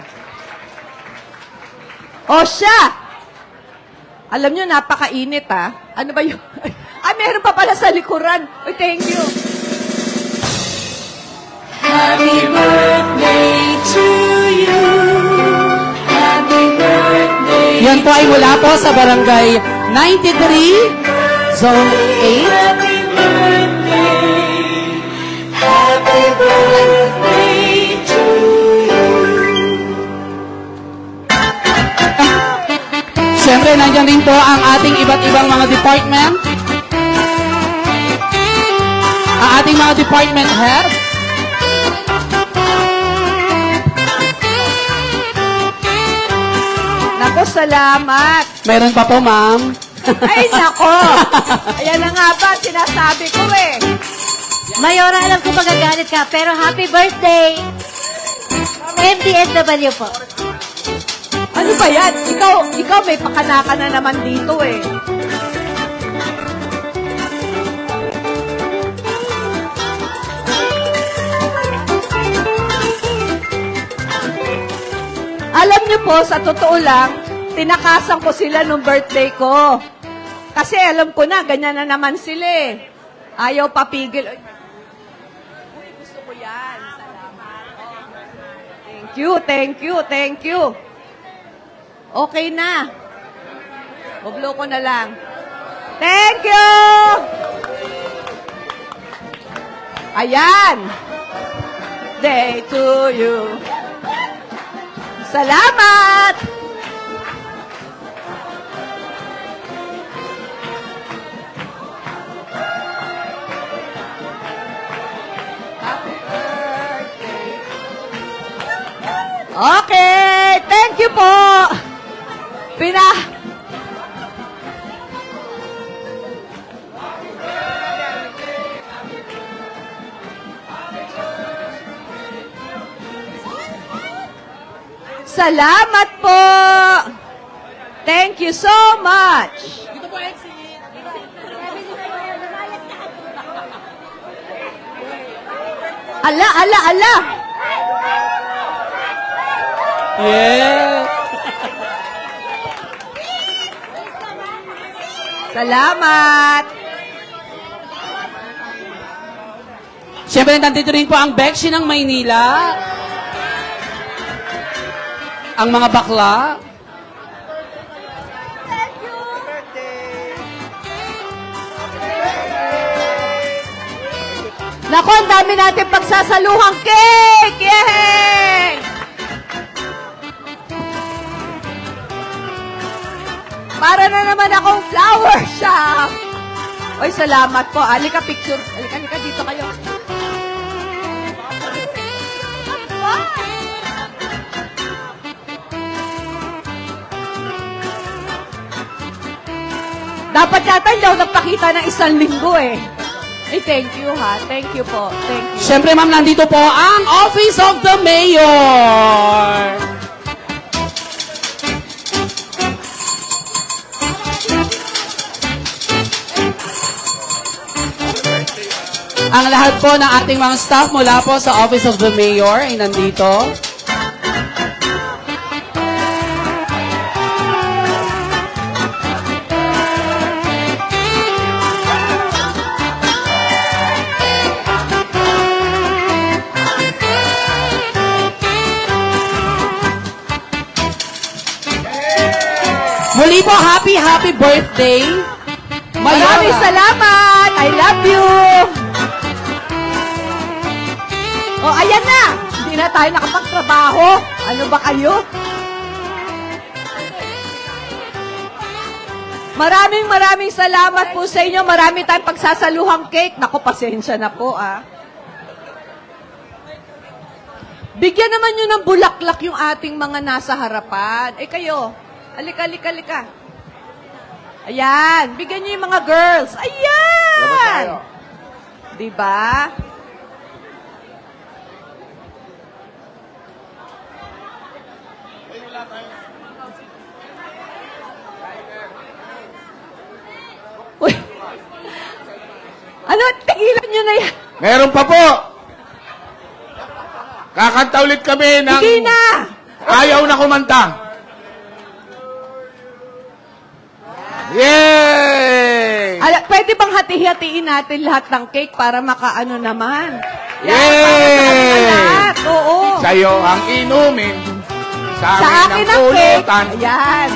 O siya! Alam nyo, napakainit Ano ba yun? Ay, meron pa pala sa likuran. Uy, thank you. Happy birthday to you. Happy birthday. Yan po ay mula po sa Barangay 93, Zone 8. Happy birthday. Happy birthday to you. Siyempre, nandiyan din po ang ating iba't ibang mga department. Ang ating mga department head. Nako, salamat. Meron pa po, ma'am. Ay, nako. Ayan na nga ba, sinasabi ko eh. Mayora, alam ko magagalit ka, pero happy birthday! MDSW po. Ano ba yan? Ikaw may pakana na naman dito eh. Alam niyo po, sa totoo lang, tinakasan ko sila nung birthday ko. Kasi alam ko na, ganyan na naman sila eh. Ayaw papigil. Uy, gusto ko yan. Salamat. Thank you, thank you, thank you. Okay na. Bublo ko na lang. Thank you! Ayan. Day to you. Salamat! Happy birthday. Okay, thank you po. Salamat po. Thank you so much. Ala, ala, ala. Yeah. Salamat. Siyempre, nandito rin po ang Beksi ng Maynila. Ang mga bakla. Naku, ang dami natin pagsasaluhang cake! Yay! Para na naman akong flower shop. Oy, salamat po. Alika, picture. Alika, dito kayo. Dapat yata hindi ako nagpakita ng 1 linggo eh. Eh, thank you ha. Thank you po. Thank you. Siyempre, ma'am, nandito po ang Office of the Mayor. Ang lahat po ng ating mga staff mula po sa Office of the Mayor ay nandito. Muli po, happy birthday. Maraming salamat. I love you. Oh, ayan na. Hindi na tayo nakapagtrabaho. Ano ba kayo? Maraming salamat po sa inyo. Marami tayong pagsasaluhang cake. Naku, pasensya na po ah. Bigyan naman nyo ng bulaklak yung ating mga nasa harapan. Eh kayo, alika. Ayan, bigyan nyo yung mga girls. Ayan! Diba? Uy! Ano? Tigilan nyo na yan. Meron pa po. Kakanta ulit kami ng... Hindi na! Ayaw na kumanta. Yay! Pwede bang hati-hatiin natin lahat ng cake para makaano naman? Yay! Para lahat. Oo. Sa'yo ang inumin. Sa akin ang cake. pulutan. Ayan.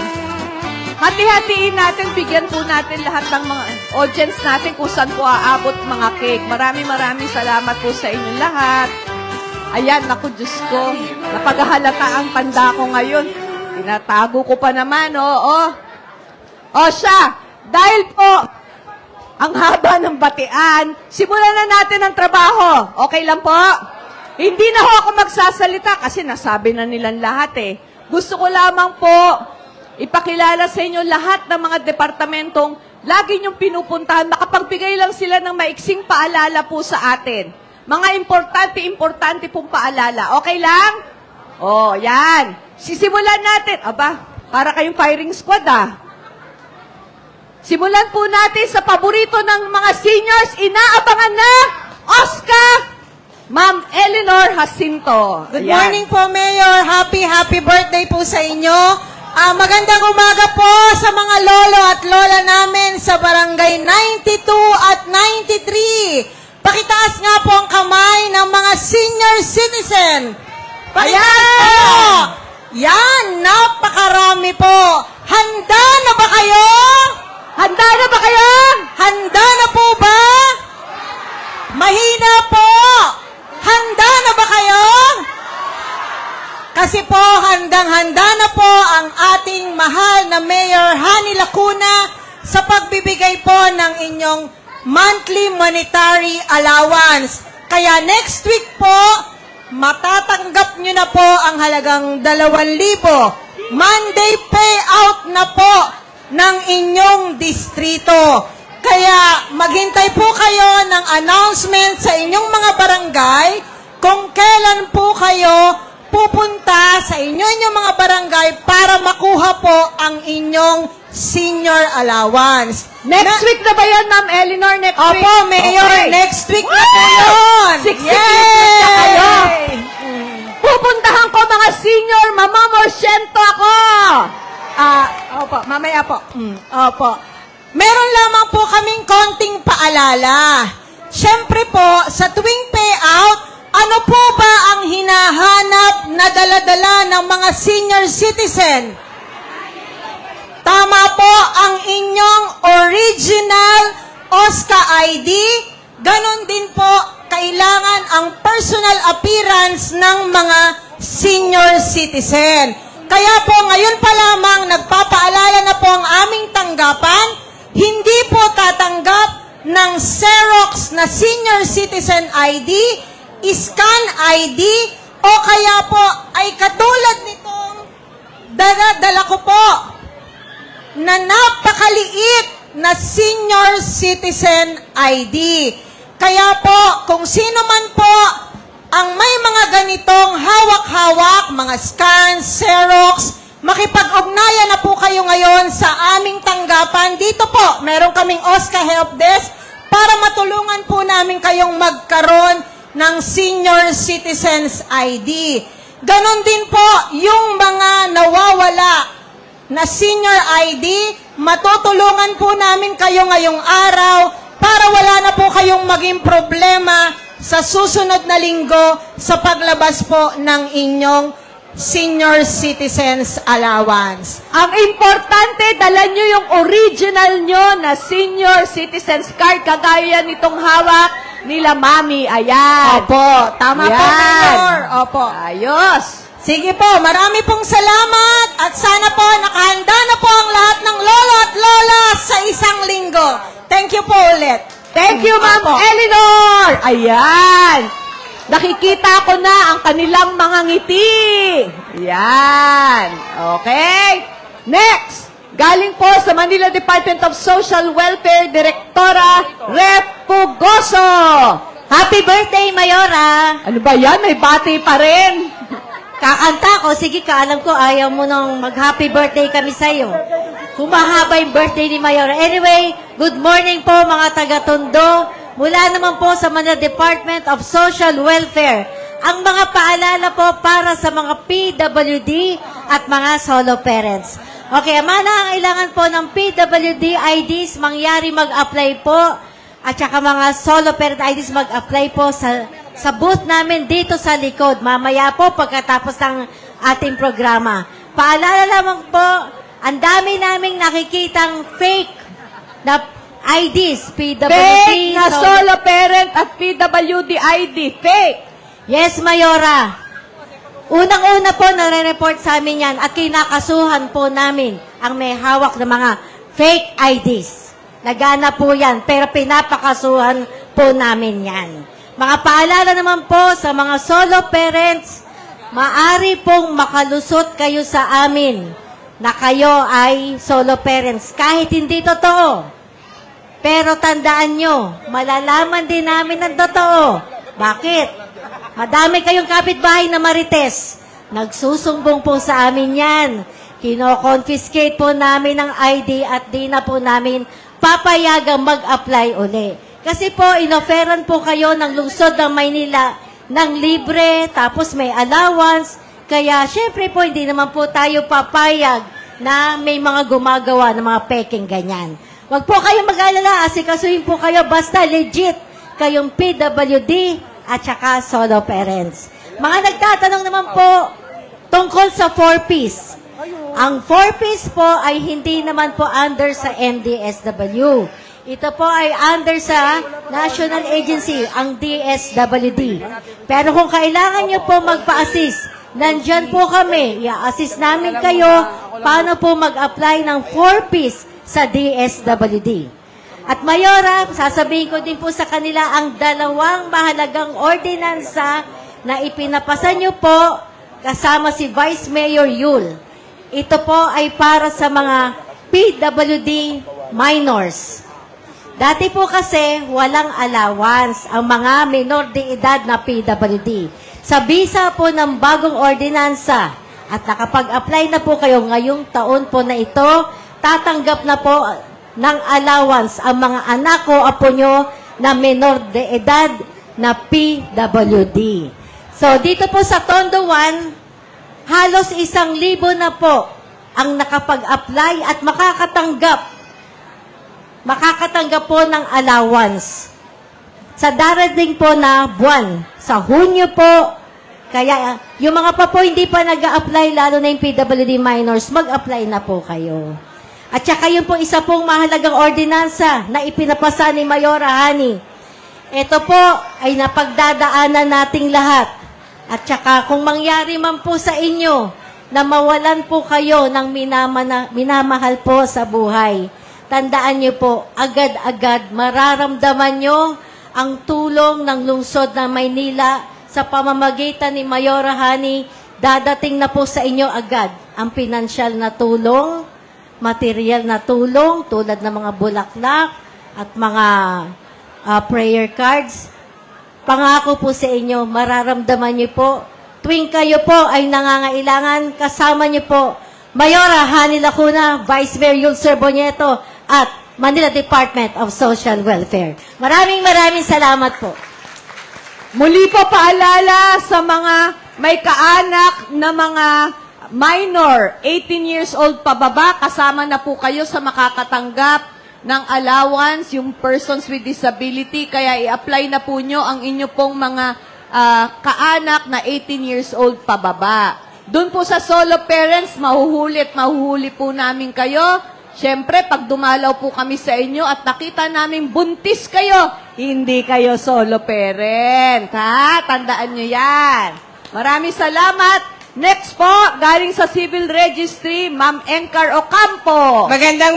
Hati-hatiin natin, bigyan po natin lahat ng mga audience natin kung saan po aabot mga cake. Maraming salamat po sa inyong lahat. Ayan, naku, Diyos ko. Napaghahalata ang tanda ko ngayon. Tinatago ko pa naman, oo. O siya, dahil po ang haba ng batian, simulan na natin ang trabaho. Okay lang po? Hindi na ho ako magsasalita kasi nasabi na nilang lahat eh. Gusto ko lamang po ipakilala sa inyo lahat ng mga departamentong lagi niyong pinupuntahan. Makapagbigay lang sila ng maiksing paalala po sa atin. Mga importante pong paalala. Okay lang? O, yan. Sisimulan natin. Aba, para kayong firing squad ah. Simulan po natin sa paborito ng mga seniors, inaabangan na Oscar Ma'am Eleanor Jacinto. Good Ayan. morning po, Mayor. Happy birthday po sa inyo. Magandang umaga po sa mga lolo at lola namin sa barangay 92 at 93. Pakitaas nga po ang kamay ng mga senior citizen. Pakitaas po. Yan, napakarami po. Handa na ba kayo? Handa na ba kayo? Handa na po ba? Mahina po. Handa na ba kayo? Kasi po, handang-handa na po ang ating mahal na Mayor Hani Lacuna sa pagbibigay po ng inyong monthly monetary allowance. Kaya next week po, matatanggap nyo na po ang halagang 2,000. Monday payout na po ng inyong distrito. Kaya maghintay po kayo ng announcement sa inyong mga barangay kung kailan po kayo pupunta sa inyong mga barangay para makuha po ang inyong senior allowance. Next week na ba yan, Ma'am Eleanor? Next week? Opo, Mayor, Okay. next week na po yun. 6 na kayo. Pupuntahan ko mga senior, mamamorsyento ako. Opo, mamaya po. Opo. Meron lamang po kaming konting paalala. Siyempre po, sa tuwing payout, ano po ba ang hinahanap na dala-dala ng mga senior citizen? Tama po ang inyong original OSCA ID. Ganon din po, kailangan ang personal appearance ng mga senior citizen. Kaya po, ngayon pa lamang, nagpapaalala na po ang aming tanggapan, hindi po tatanggap ng Xerox na senior citizen ID, scan ID, o kaya po ay katulad nitong dala ko po na napakaliit na senior citizen ID. Kaya po, kung sino man po ang may mga ganitong hawak-hawak, mga scan, Xerox, makipag-ugnayan na po kayo ngayon sa aming tanggapan. Dito po, meron kaming OSCA Help Desk para matulungan po namin kayong magkaroon ng Senior Citizens ID. Ganon din po, yung mga nawawala na Senior ID, matutulungan po namin kayo ngayong araw para wala na po kayong maging problema sa susunod na linggo sa paglabas po ng inyong Senior Citizens Allowance. Ang importante, dala nyo yung original nyo na Senior Citizens Card, kagaya nitong hawak nila Mami. Ayan. Opo, tama po, Mayor. Opo. Ayos. Sige po, marami pong salamat at sana po nakahanda na po ang lahat ng lolo at lola sa isang linggo. Thank you po ulit. Thank you, Ma'am Eleanor. Ayan. Nakikita ko na ang kanilang mga ngiti. Yan. Okay. Next. Galing po sa Manila Department of Social Welfare, Direktora Rep. Pugoso. Happy birthday, Mayora! Ano ba yan? May bati pa rin. Kakanta ko, sige ka, alam ko, ayaw mo nang mag-happy birthday kami sa'yo. Humahaba yung birthday ni Mayora. Anyway, good morning po mga taga-Tondo. Mula naman po sa Manila Department of Social Welfare, ang mga paalala po para sa mga PWD at mga solo parents. Okay, mana ang kailangan po ng PWD IDs, mangyari mag-apply po, at saka mga solo parent IDs mag-apply po sa booth namin dito sa likod. Mamaya po pagkatapos ng ating programa. Paalala lamang po, ang dami naming nakikitang fake na IDs, PWD. Fake na solo parent at PWD ID. Fake. Yes, Mayora. Unang-una po, nare-report sa amin yan at kinakasuhan po namin ang may hawak ng mga fake IDs. Nagana po yan, pero pinapakasuhan po namin yan. Mga paalala naman po sa mga solo parents, maari pong makalusot kayo sa amin na kayo ay solo parents. Kahit hindi totoo. Pero tandaan nyo, malalaman din namin ng totoo. Bakit? Madami kayong kapitbahay na marites. Nagsusumbong po sa amin yan. Kino-confiscate po namin ang ID at di na po namin papayagang mag-apply uli. Kasi po, inoferan po kayo ng lungsod ng Maynila ng libre, tapos may allowance. Kaya, syempre po, hindi naman po tayo papayag na may mga gumagawa ng mga peking ganyan. Huwag po kayong mag-alala, asikasuhin po kayo, basta legit kayong PWD at saka solo parents. Mga nagtatanong naman po tungkol sa 4Ps. Ang 4Ps po ay hindi naman po under sa MDSW. Ito po ay under sa National Agency, ang DSWD. Pero kung kailangan nyo po magpa-assist, nandyan po kami. I-assist namin kayo paano po mag-apply ng 4Ps sa DSWD. At Mayora, sasabihin ko din po sa kanila ang dalawang mahalagang ordinansa na ipinapasa nyo po kasama si Vice Mayor Yul. Ito po ay para sa mga PWD minors. Dati po kasi walang allowance ang mga minor de edad na PWD. Sa bisa po ng bagong ordinansa at nakapag-apply na po kayo ngayong taon po na ito, tatanggap na po ng allowance ang mga anak o apo nyo na minor de edad na PWD. So dito po sa Tondo 1, halos 1,000 na po ang nakapag-apply at makakatanggap po ng allowance sa darating po na buwan. Sa Hunyo po, kaya yung mga pa po hindi pa nag-a-apply, lalo na yung PWD minors, mag-apply na po kayo. At saka yun po isa pong mahalagang ordinansa na ipinapasa ni Mayora Hani. Ito po ay napagdadaanan nating lahat. At saka kung mangyari man po sa inyo na mawalan po kayo ng minamahal po sa buhay, tandaan niyo po, agad-agad mararamdaman niyo ang tulong ng lungsod ng Maynila sa pamamagitan ni Mayora Hani. Dadating na po sa inyo agad ang pinansyal na tulong, material na tulong tulad ng mga bulaklak at mga prayer cards. Pangako po sa inyo, mararamdaman niyo po, tuwing kayo po ay nangangailangan, kasama niyo po Mayora Hani Lacuna, Vice Mayor Yul Serbonieto, at Manila Department of Social Welfare. Maraming salamat po. Muli po paalala sa mga may kaanak na mga minor, 18 years old pababa, kasama na po kayo sa makakatanggap ng allowance, yung persons with disability, kaya i-apply na po nyo ang inyo pong mga kaanak na 18 years old pababa. Doon po sa solo parents, mahuhuli po namin kayo. Siyempre, pag dumalaw po kami sa inyo at nakita namin buntis kayo, hindi kayo solo parent. Ha? Tandaan nyo yan. Maraming salamat. Next po, galing sa Civil Registry, Ma'am Encar Ocampo. Magandang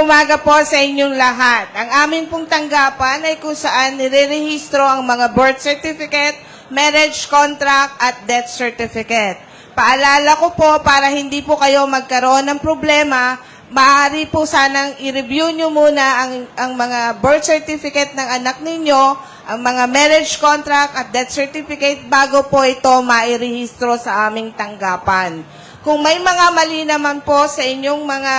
umaga po sa inyong lahat. Ang amin pong tanggapan ay kung saan nire-rehistro ang mga birth certificate, marriage contract at death certificate. Paalala ko po para hindi po kayo magkaroon ng problema, maaari po sanang i-review nyo muna ang mga birth certificate ng anak ninyo, ang mga marriage contract at death certificate bago po ito mairehistro sa aming tanggapan. Kung may mga mali naman po sa inyong mga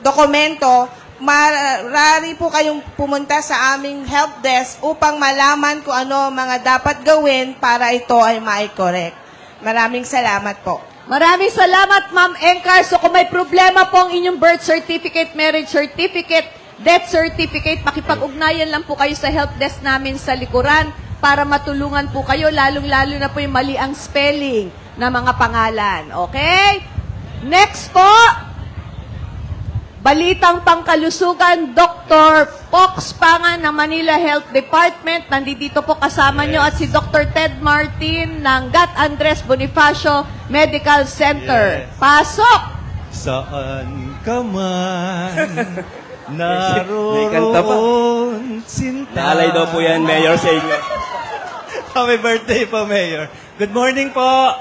dokumento, maaari po kayong pumunta sa aming help desk upang malaman kung ano mga dapat gawin para ito ay ma-correct. Maraming salamat po. Maraming salamat, Ma'am Encar. So kung may problema po ang inyong birth certificate, marriage certificate, death certificate, makipag-ugnayan lang po kayo sa help desk namin sa likuran para matulungan po kayo, lalong-lalo na po yung mali ang spelling ng mga pangalan. Okay? Next po, balitang pangkalusugan, Dr. Pox Pangan ng Manila Health Department. Nandito po kasama nyo at si Dr. Ted Martin ng Gat Andres Bonifacio Medical Center. Pasok! Saan ka man naroon, sinta. Naalay daw po yan, Mayor, sa inyo. Happy birthday po, Mayor. Good morning po.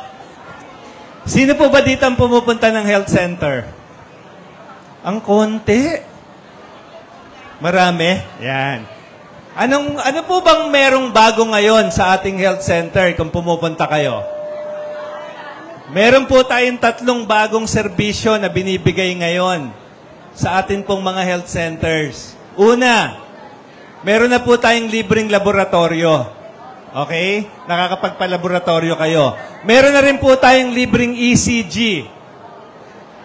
Sino po ba dito ang pumupunta ng health center? Ang konti. Marami. Yan. Ano po bang merong bago ngayon sa ating health center kung pumupunta kayo? Meron po tayong 3 bagong serbisyo na binibigay ngayon sa atin pong mga health centers. Una, meron na po tayong libreng laboratorio. Okay? Nakakapagpalaboratorio kayo. Meron na rin po tayong libreng ECG.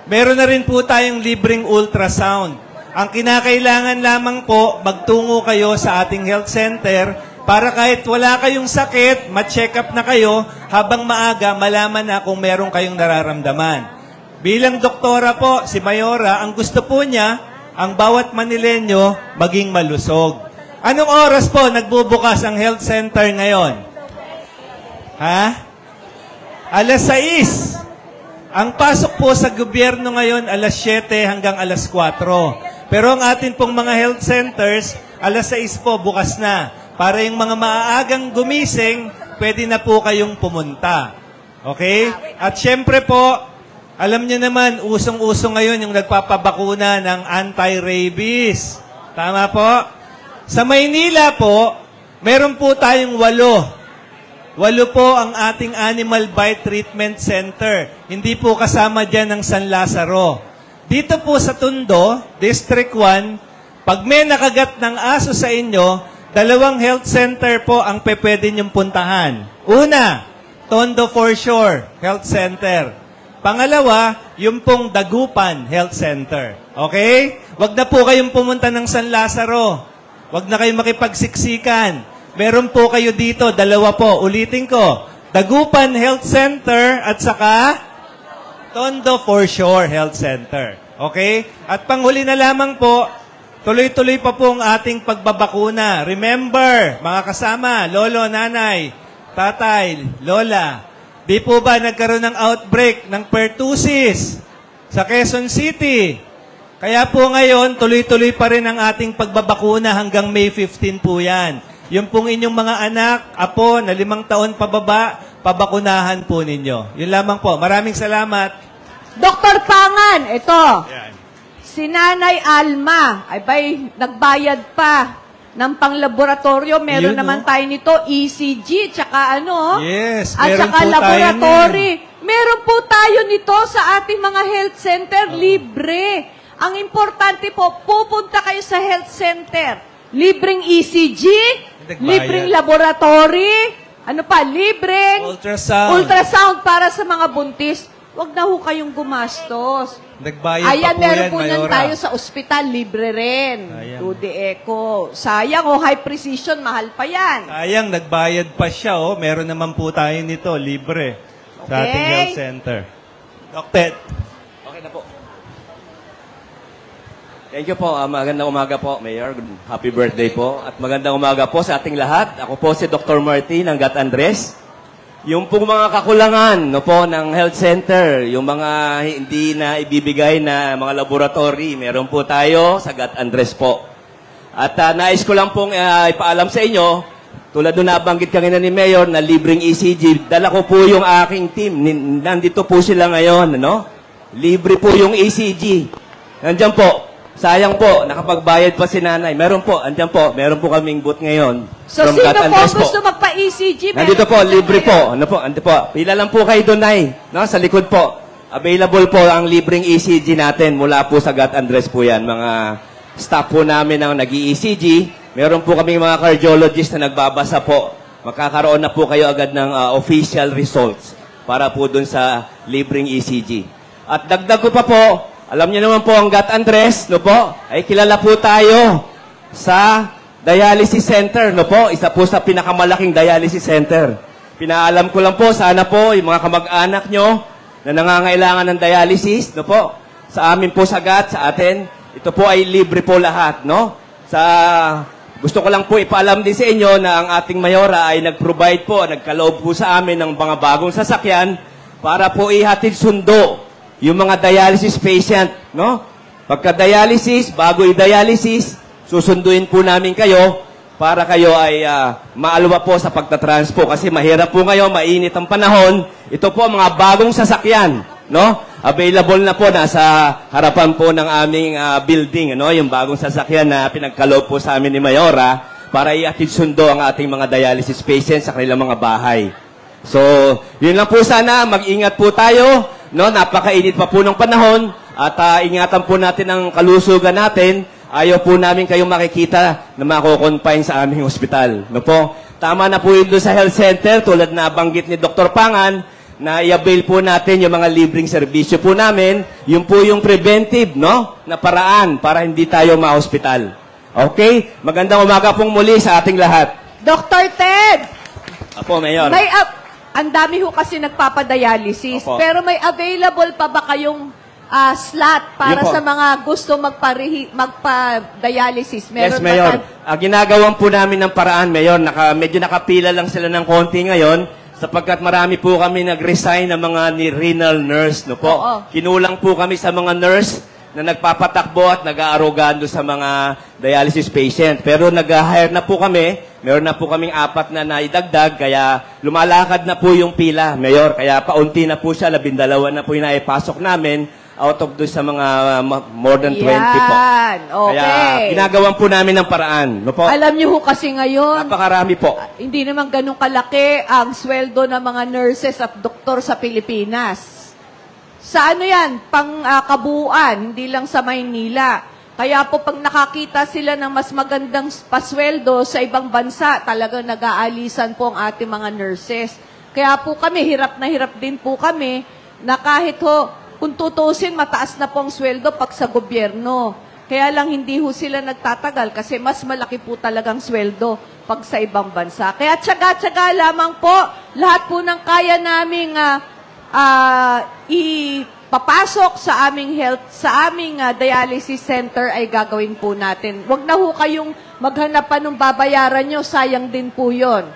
Meron na rin po tayong libreng ultrasound. Ang kinakailangan lamang po, magtungo kayo sa ating health center para kahit wala kayong sakit, ma-check up na kayo, habang maaga, malaman na kung meron kayong nararamdaman. Bilang doktora po, si Mayora, ang gusto po niya, ang bawat Manilenyo maging malusog. Anong oras po nagbubukas ang health center ngayon? Ha? Alas 6. Ang pasok po sa gobyerno ngayon, alas 7 hanggang alas 4. Pero ang atin pong mga health centers, alas 6 po, bukas na. Para yung mga maaagang gumising, pwede na po kayong pumunta. Okay? At syempre po, alam niyo naman, usong-usong ngayon yung nagpapabakuna ng anti-rabies. Tama po? Sa Maynila po, meron po tayong 8. 8 po ang ating Animal Bite Treatment Center. Hindi po kasama dyan ang San Lazaro. Dito po sa Tondo, District 1, pag may nakagat ng aso sa inyo, 2 health center po ang pwede niyong puntahan. Una, Tondo Foreshore Health Center. Pangalawa, yung pong Dagupan Health Center. Okay? Wag na po kayong pumunta ng San Lazaro. Wag na kayong makipagsiksikan. Meron po kayo dito, 2 po. Ulitin ko, Dagupan Health Center at saka Tondo Foreshore Health Center. Okay? At panghuli na lamang po, tuloy-tuloy pa po ang ating pagbabakuna. Remember, mga kasama, lolo, nanay, tatay, lola, di po ba nagkaroon ng outbreak ng pertussis sa Quezon City? Kaya po ngayon, tuloy-tuloy pa rin ang ating pagbabakuna hanggang May 15 po yan. Yung pong inyong mga anak, apo, na 5 taon pababa, pabakunahan po ninyo. Yun lamang po. Maraming salamat. Dr. Pangan, ito. Si Nanay Alma, ay ba'y nagbayad pa ng panglaboratorio. Meron naman tayo nito, ECG, tsaka ano? Yes, at meron tsaka po laboratory. Meron po tayo nito sa ating mga health center, libre. Ang importante po, pupunta kayo sa health center. Libreng ECG, libreng laboratory, ano pa, libreng ultrasound para sa mga buntis. Huwag na ho kayong gumastos. Nagbayad Ayan, pa po meron yan, po nan Mayora. tayo sa ospital, libre rin. 2D Eco. Sayang, high precision, mahal pa yan. Sayang, nagbayad pa siya, Meron naman po tayo nito, libre. Sa ating Okay. health center. Doc Ted. Okay na po. Thank you po. Magandang umaga po, Mayor. Happy birthday po. At magandang umaga po sa ating lahat. Ako po si Dr. Marty ng Gat Andres. Yung pong mga kakulangan ng health center, yung mga hindi na ibibigay na mga laboratory, meron po tayo sa Gat Andres po. At nais ko lang pong ipaalam sa inyo, tulad nung nabanggit kanina ni Mayor na libreng ECG, dala ko po yung aking team. Nandito po sila ngayon, Libre po yung ECG. Nandiyan po. Sayang po, nakapagbayad pa si nanay. Meron po, andyan po. Meron po kaming booth ngayon. So, sino po gusto magpa-ECG? Nandito po, libre po. Ando po. Pila lang po kayo doon, Nay. Sa likod po. Available po ang libreng ECG natin mula po sa Gat Andres po yan. Mga staff po namin ang nag-ECG. Meron po kaming mga cardiologist na nagbabasa po. Makakaroon na po kayo agad ng official results para po doon sa libreng ECG. At dagdag ko pa po, alam niyo naman po ang Gat Andres, ay kilala po tayo sa dialysis center, Isa po sa pinakamalaking dialysis center. Pinaalam ko lang po, sana po, yung mga kamag-anak nyo na nangangailangan ng dialysis, sa amin po sa Gat, sa atin, ito po ay libre po lahat, gusto ko lang po ipaalam din sa inyo na ang ating Mayora ay nag-provide po, nagkaloob po sa amin ng mga bagong sasakyan para po ihatid sundo yung mga dialysis patient, Pagka-dialysis, bago i-dialysis, susunduin po namin kayo para kayo ay maalwa po sa pagtatranspo. Kasi mahirap po ngayon, mainit ang panahon. Ito po mga bagong sasakyan, Available na po, nasa harapan po ng aming building, Yung bagong sasakyan na pinagkaloob po sa amin ni Mayora para iatid sundo ang ating mga dialysis patients sa kanilang mga bahay. So, yun lang po sana. Mag-ingat po tayo. Napakainit pa po ng panahon at ingatan po natin ang kalusugan natin. Ayaw po namin kayong makikita na mako-confine sa aming ospital. Tama na po yun doon sa health center, tulad na banggit ni Dr. Pangan, na i-avail po natin yung mga libreng serbisyo po namin. Yun po yung preventive, no? Na paraan para hindi tayo ma-hospital. Okay? Magandang umaga pong muli sa ating lahat. Dr. Ted! Apo, Mayor. Ang dami ho kasi nagpapadialysis. Opo. Pero may available pa ba kayong slot para Yun po. sa mga gusto magpa-dialysis? Yes, Mayor. Ginagawan po namin ng paraan, Mayor. Medyo nakapila lang sila ng konti ngayon sapagkat marami po kami nag-resign ng mga renal nurse. No po? Oo. Kinulang po kami sa mga nurse na nagpapatakbo at nag-aarogando sa mga dialysis patient. Pero nag-hire na po kami. Meron na po kaming 4 na naidagdag. Kaya lumalakad na po yung pila, Mayor. Kaya paunti na po siya. 12 na po yung naipasok namin out of doon sa mga more than 20 po. Yan, okay. Kaya ginagawan po namin ng paraan. No po? Alam niyo ho kasi ngayon, Napakarami po. hindi naman ganun kalaki ang sweldo ng mga nurses at doktor sa Pilipinas. Sa ano yan? Kabuuan, hindi lang sa Maynila. Kaya po pag nakakita sila ng mas magandang pasweldo sa ibang bansa, talagang nag-aalisan po ang ating mga nurses. Kaya po kami, hirap na hirap din po kami na kahit ho, kung tutusin, mataas na po ang sweldo pag sa gobyerno. Kaya lang hindi ho sila nagtatagal kasi mas malaki po talagang sweldo pag sa ibang bansa. Kaya tsaga-tsaga lamang po, lahat po ng kaya naming ipapasok sa aming dialysis center ay gagawin po natin. Huwag na ho kayong maghanap pa nung babayaran nyo, sayang din po yun.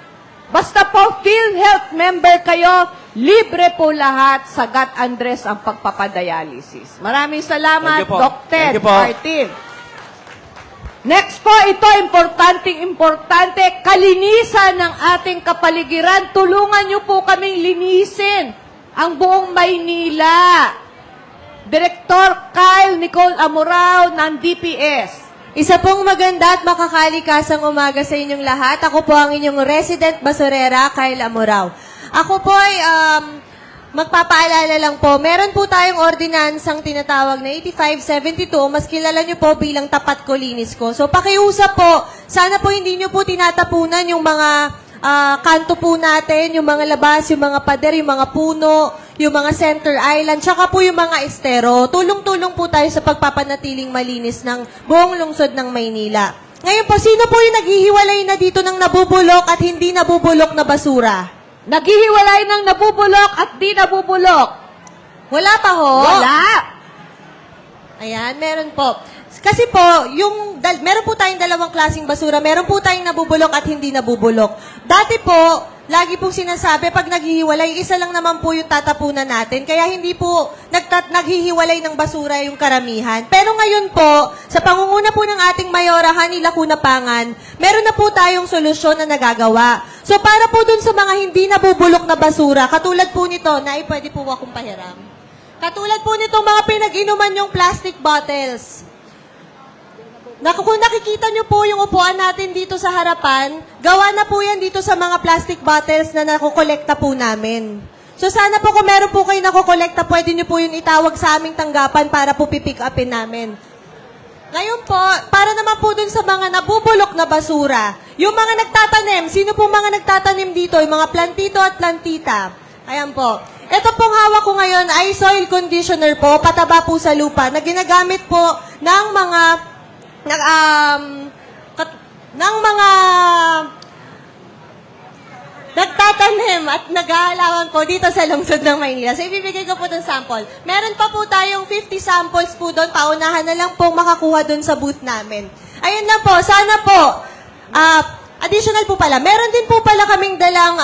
Basta po, PhilHealth member kayo, libre po lahat sa Gat Andres ang pagpapadialysis. Maraming salamat, Dr. Thank you po. Martin. Next po, ito, importante, kalinisan ng ating kapaligiran. Tulungan nyo po kaming linisin ang buong Maynila. Director Kyle Nicole Amorao ng DPS. Isa pong maganda at makakalikasang umaga sa inyong lahat. Ako po ang inyong resident basurera, Kyle Amorao. Ako po ay magpapaalala lang po, meron po tayong ordinansang tinatawag na 8572, mas kilala nyo po bilang Tapat Ko Linis Ko. So pakiusap po, sana po hindi nyo po tinatapunan yung mga kanto po natin, yung mga labas, yung mga pader, yung mga puno, yung mga center island, tsaka po yung mga estero. Tulong-tulong po tayo sa pagpapanatiling malinis ng buong lungsod ng Maynila. Ngayon po, sino po yung naghihiwalay na dito ng nabubulok at hindi nabubulok na basura? Naghihiwalay ng nabubulok at di nabubulok. Wala pa ho? Wala. Ayan, meron po. Kasi po, meron po tayong dalawang klaseng basura. Meron po tayong nabubulok at hindi nabubulok. Dati po, lagi pong sinasabi, pag naghihiwalay, isa lang naman po yung tatapunan natin. Kaya hindi po naghihiwalay ng basura yung karamihan. Pero ngayon po, sa pangunguna po ng ating Mayora, Hani Lacuna Pangan, meron na po tayong solusyon na nagagawa. So para po dun sa mga hindi nabubulok na basura, katulad po nito, pwede po akong pahiram. Katulad po nitong mga pinag-inuman yung plastic bottles. Kung nakikita nyo po yung upuan natin dito sa harapan, gawa na po yan dito sa mga plastic bottles na nakukolekta po namin. So sana po kung meron po kayo nakukolekta, pwede nyo po yun itawag sa aming tanggapan para po pipick upin namin. Ngayon po, para naman po dun sa mga nabubulok na basura, yung mga nagtatanim, sino po mga nagtatanim dito? Yung mga plantito at plantita. Ayan po. Ito pong hawak ko ngayon ay soil conditioner po, pataba po sa lupa, na ginagamit po ng mga nagtatanim at nag-aalawan po dito sa lungsod ng Maynila. So, ibibigay ko po itong sample. Meron pa po tayong 50 samples po doon. Paunahan na lang po makakuha doon sa booth namin. Ayun na po. Sana po, additional po pala. Meron din po pala kaming dalang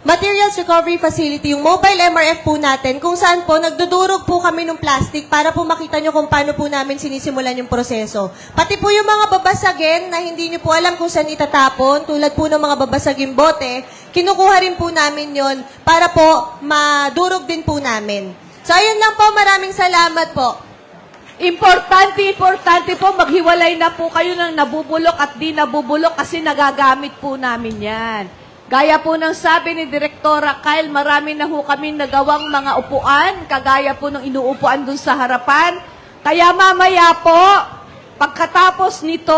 Materials Recovery Facility, yung mobile MRF po natin, kung saan po nagdudurog po kami ng plastic para po makita nyo kung paano po namin sinisimulan yung proseso. Pati po yung mga babasagin na hindi nyo po alam kung saan itatapon, tulad po ng mga babasagin bote, kinukuha rin po namin yon para po madurog din po namin. So, ayun lang po. Maraming salamat po. Importante po, maghiwalay na po kayo ng nabubulok at di nabubulok kasi nagagamit po namin yan. Gaya po ng sabi ni Direktora Kyle, marami na ho kami nagawang mga upuan, kagaya po ng inuupuan dun sa harapan. Kaya mamaya po, pagkatapos nito,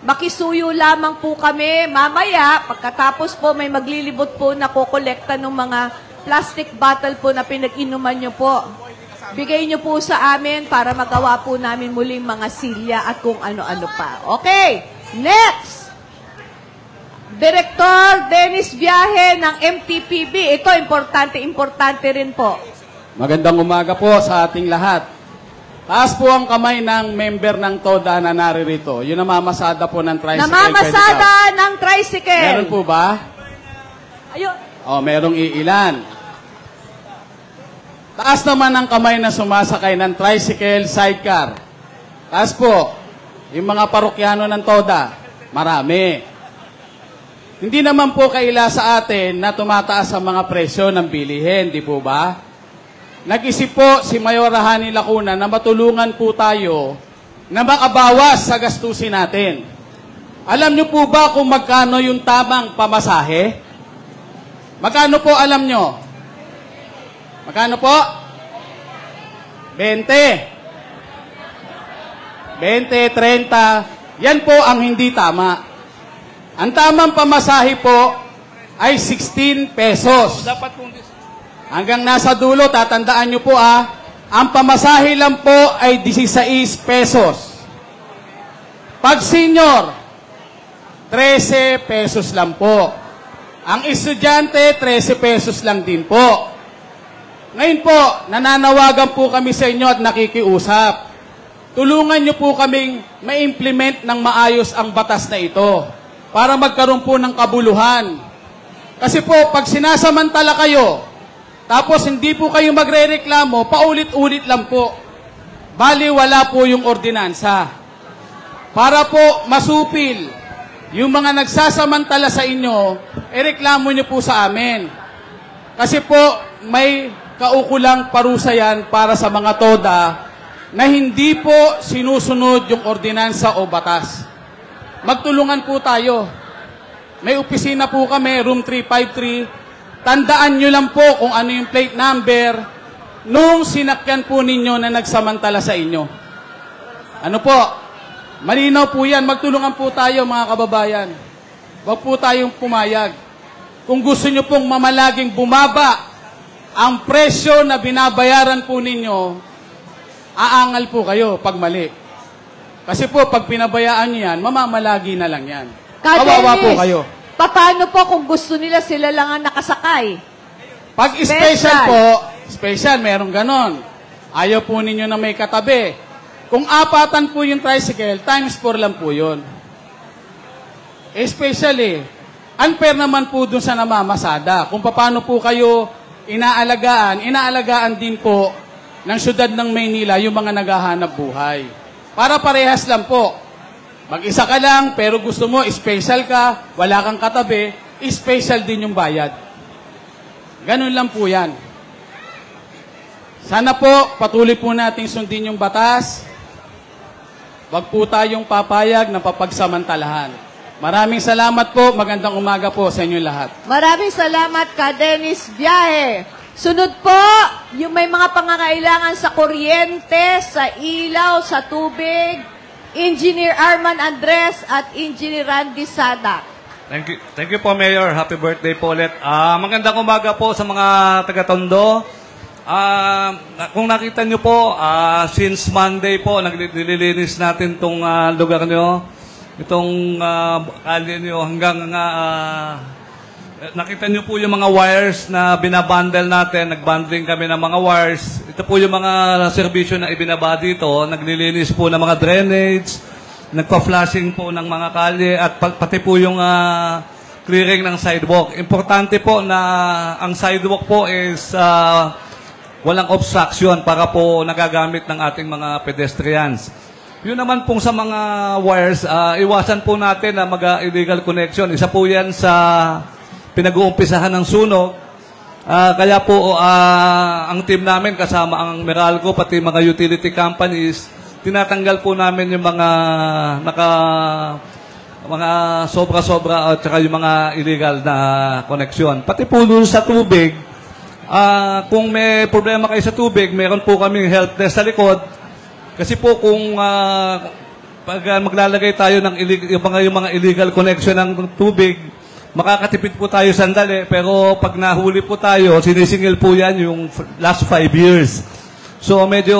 makisuyo lamang po kami. Mamaya, pagkatapos po, may maglilibot po na kukolekta ng mga plastic bottle po na pinag-inuman nyo po. Bigay nyo po sa amin para magawa po namin muling mga silya at kung ano-ano pa. Okay, next! Director Dennis Viaje ng MTPB. Ito, importante rin po. Magandang umaga po sa ating lahat. Taas po ang kamay ng member ng TODA na naririto. Yung namamasada po ng tricycle. Namamasada ng tricycle. Meron po ba? Ayun. O, merong iilan. Taas naman ang kamay na sumasakay ng tricycle sidecar. Taas po. Yung mga parokyano ng TODA. Marami. Hindi naman po kaila sa atin na tumataas ang mga presyo ng bilihin, di po ba? Nag-isip po si Mayor Hani Lacuna na matulungan po tayo na makabawas sa gastusin natin. Alam niyo po ba kung magkano yung tamang pamasahe? Magkano po alam niyo? Magkano po? 20. 20, 30. Yan po ang hindi tama. Ang tamang pamasahe po ay 16 pesos. Hanggang nasa dulo, tatandaan nyo po ang pamasahe lang po ay 16 pesos. Pag senior, 13 pesos lang po. Ang estudyante, 13 pesos lang din po. Ngayon po, nananawagan po kami sa inyo at nakikiusap. Tulungan nyo po kaming ma-implement ng maayos ang batas na ito para magkaroon po ng kabuluhan. Kasi po, pag sinasamantala kayo, tapos hindi po kayo magre-reklamo, paulit-ulit lang po. Bali, wala po yung ordinansa. Para po masupil yung mga nagsasamantala sa inyo, reklamo nyo po sa amin. Kasi po, may kaukulang parusa yan para sa mga TODA na hindi po sinusunod yung ordinansa o batas. Magtulungan po tayo. May opisina po kami, room 353. Tandaan nyo lang po kung ano yung plate number nung sinakyan po ninyo na nagsamantala sa inyo. Ano po? Malinaw po yan. Magtulungan po tayo mga kababayan. Huwag po tayong pumayag. Kung gusto nyo pong mamalaging bumaba ang presyo na binabayaran po ninyo, aangal po kayo pag mali. Kasi po, pag pinabayaan nyo yan, mamamalagi na lang yan. Kawawa po kayo. Paano po kung gusto nila sila lang ang nakasakay? Pag special po, special, merong ganon. Ayaw po ninyo na may katabi. Kung apatan po yung tricycle, times 4 lang po yun. Especially, unfair naman po dun sa namamasada. Kung paano po kayo inaalagaan din po ng syudad ng Maynila yung mga naghahanap buhay. Para parehas lang po. Mag-isa ka lang, pero gusto mo, special ka, wala kang katabi, special din yung bayad. Ganun lang po yan. Sana po, patuloy po nating sundin yung batas. Wag po tayong papayag na papagsamantalahan. Maraming salamat po. Magandang umaga po sa inyo lahat. Maraming salamat ka, Dennis Viaje. Sunod po, yung may mga pangangailangan sa kuryente, sa ilaw, sa tubig, Engineer Arman Andres at Engineer Randy Sada. Thank you po, Mayor. Happy birthday po ulit. Magandang umaga po sa mga taga-Tondo. Kung nakita nyo po, since Monday po, nililinis natin itong lugar nyo. Itong kalye nyo hanggang nakita nyo po yung mga wires na binabundle natin. Nagbundling kami ng mga wires. Ito po yung mga serbisyo na ibinaba dito. Naglilinis po ng mga drainage, nagpa-flushing po ng mga kalye, at pati po yung clearing ng sidewalk. Importante po na ang sidewalk po is walang obstruction para po nagagamit ng ating mga pedestrians. Yun naman pong sa mga wires, iwasan po natin na mag-illegal connection. Isa po yan sa pinag-uumpisahan ng sunog. Kaya po ang team namin kasama ang Meralco pati mga utility companies, tinatanggal po namin yung mga sobra-sobra at saka yung mga illegal na connection. Pati po doon sa tubig, kung may problema kayo sa tubig, meron po kaming help desk sa likod. Kasi po kung pag maglalagay tayo ng yung mga illegal connection ng tubig, makakatipid po tayo sandali, pero pag nahuli po tayo, sinisingil po yan yung last 5 years. So medyo